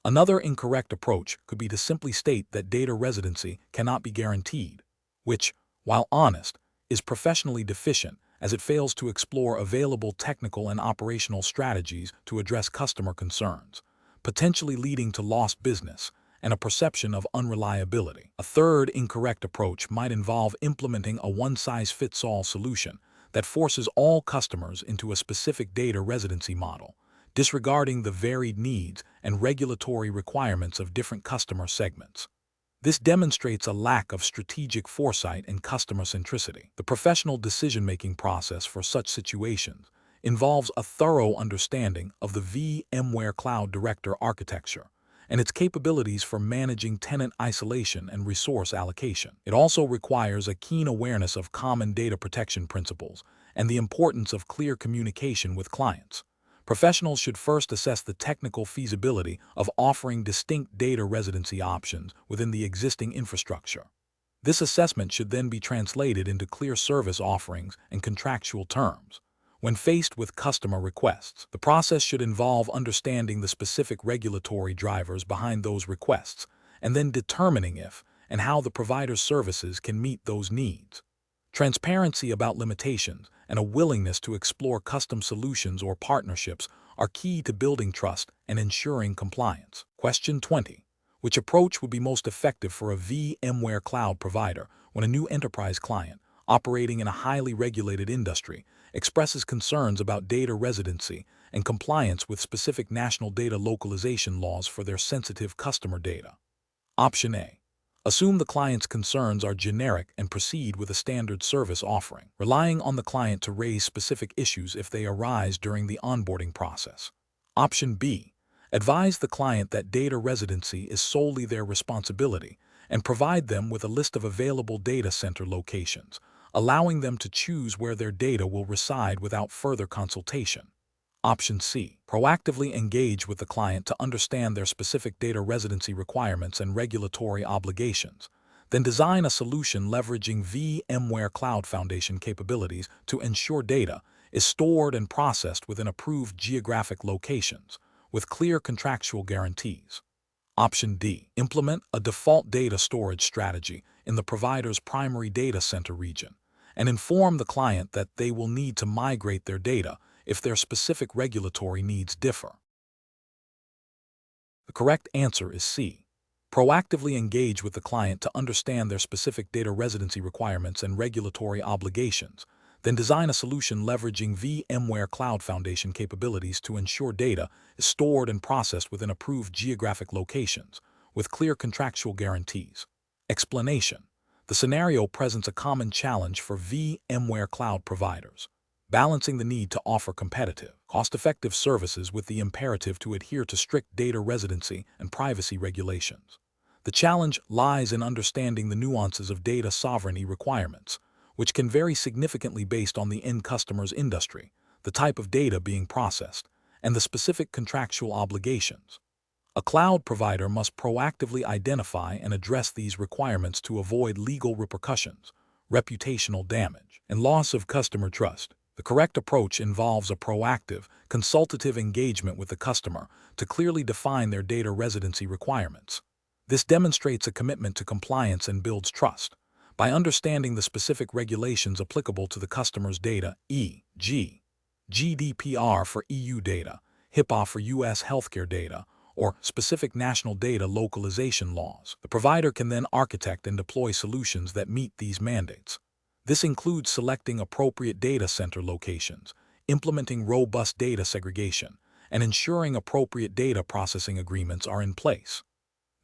Another incorrect approach could be to simply state that data residency cannot be guaranteed, which, while honest, is professionally deficient as it fails to explore available technical and operational strategies to address customer concerns, potentially leading to lost business and a perception of unreliability. A third incorrect approach might involve implementing a one-size-fits-all solution that forces all customers into a specific data residency model, disregarding the varied needs and regulatory requirements of different customer segments. This demonstrates a lack of strategic foresight and customer centricity. The professional decision-making process for such situations involves a thorough understanding of the VMware Cloud Director architecture and its capabilities for managing tenant isolation and resource allocation. It also requires a keen awareness of common data protection principles and the importance of clear communication with clients. Professionals should first assess the technical feasibility of offering distinct data residency options within the existing infrastructure. This assessment should then be translated into clear service offerings and contractual terms. When faced with customer requests, the process should involve understanding the specific regulatory drivers behind those requests and then determining if and how the provider's services can meet those needs. Transparency about limitations and a willingness to explore custom solutions or partnerships are key to building trust and ensuring compliance. Question 20. Which approach would be most effective for a VMware cloud provider when a new enterprise client, operating in a highly regulated industry, expresses concerns about data residency and compliance with specific national data localization laws for their sensitive customer data? Option A. Assume the client's concerns are generic and proceed with a standard service offering, relying on the client to raise specific issues if they arise during the onboarding process. Option B. Advise the client that data residency is solely their responsibility and provide them with a list of available data center locations, allowing them to choose where their data will reside without further consultation. Option C. Proactively engage with the client to understand their specific data residency requirements and regulatory obligations. Then design a solution leveraging VMware Cloud Foundation capabilities to ensure data is stored and processed within approved geographic locations, with clear contractual guarantees. Option D. Implement a default data storage strategy in the provider's primary data center region, and inform the client that they will need to migrate their data if their specific regulatory needs differ. The correct answer is C. Proactively engage with the client to understand their specific data residency requirements and regulatory obligations, then design a solution leveraging VMware Cloud Foundation capabilities to ensure data is stored and processed within approved geographic locations, with clear contractual guarantees. Explanation. The scenario presents a common challenge for VMware cloud providers, balancing the need to offer competitive, cost-effective services with the imperative to adhere to strict data residency and privacy regulations. The challenge lies in understanding the nuances of data sovereignty requirements, which can vary significantly based on the end customer's industry, the type of data being processed, and the specific contractual obligations. A cloud provider must proactively identify and address these requirements to avoid legal repercussions, reputational damage, and loss of customer trust. The correct approach involves a proactive, consultative engagement with the customer to clearly define their data residency requirements. This demonstrates a commitment to compliance and builds trust. By understanding the specific regulations applicable to the customer's data, e.g., GDPR for EU data, HIPAA for US healthcare data, or specific national data localization laws, the provider can then architect and deploy solutions that meet these mandates. This includes selecting appropriate data center locations, implementing robust data segregation, and ensuring appropriate data processing agreements are in place.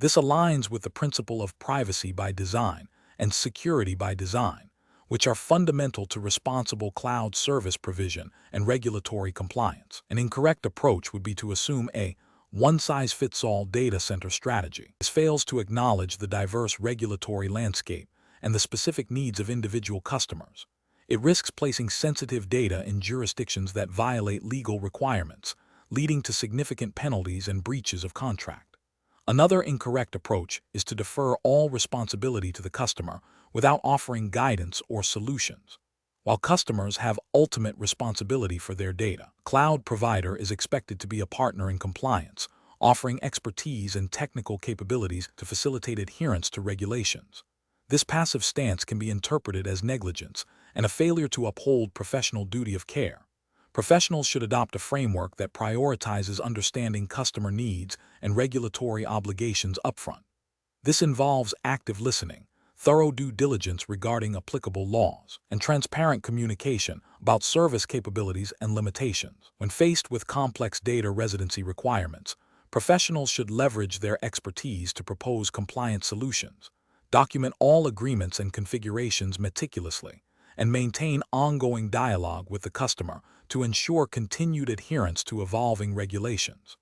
This aligns with the principle of privacy by design and security by design, which are fundamental to responsible cloud service provision and regulatory compliance. An incorrect approach would be to assume a one-size-fits-all data center strategy. This fails to acknowledge the diverse regulatory landscape and the specific needs of individual customers. It risks placing sensitive data in jurisdictions that violate legal requirements, leading to significant penalties and breaches of contract. Another incorrect approach is to defer all responsibility to the customer without offering guidance or solutions. While customers have ultimate responsibility for their data, cloud provider is expected to be a partner in compliance, offering expertise and technical capabilities to facilitate adherence to regulations. This passive stance can be interpreted as negligence and a failure to uphold professional duty of care. Professionals should adopt a framework that prioritizes understanding customer needs and regulatory obligations upfront. This involves active listening, thorough due diligence regarding applicable laws, and transparent communication about service capabilities and limitations. When faced with complex data residency requirements, professionals should leverage their expertise to propose compliant solutions, document all agreements and configurations meticulously, and maintain ongoing dialogue with the customer to ensure continued adherence to evolving regulations.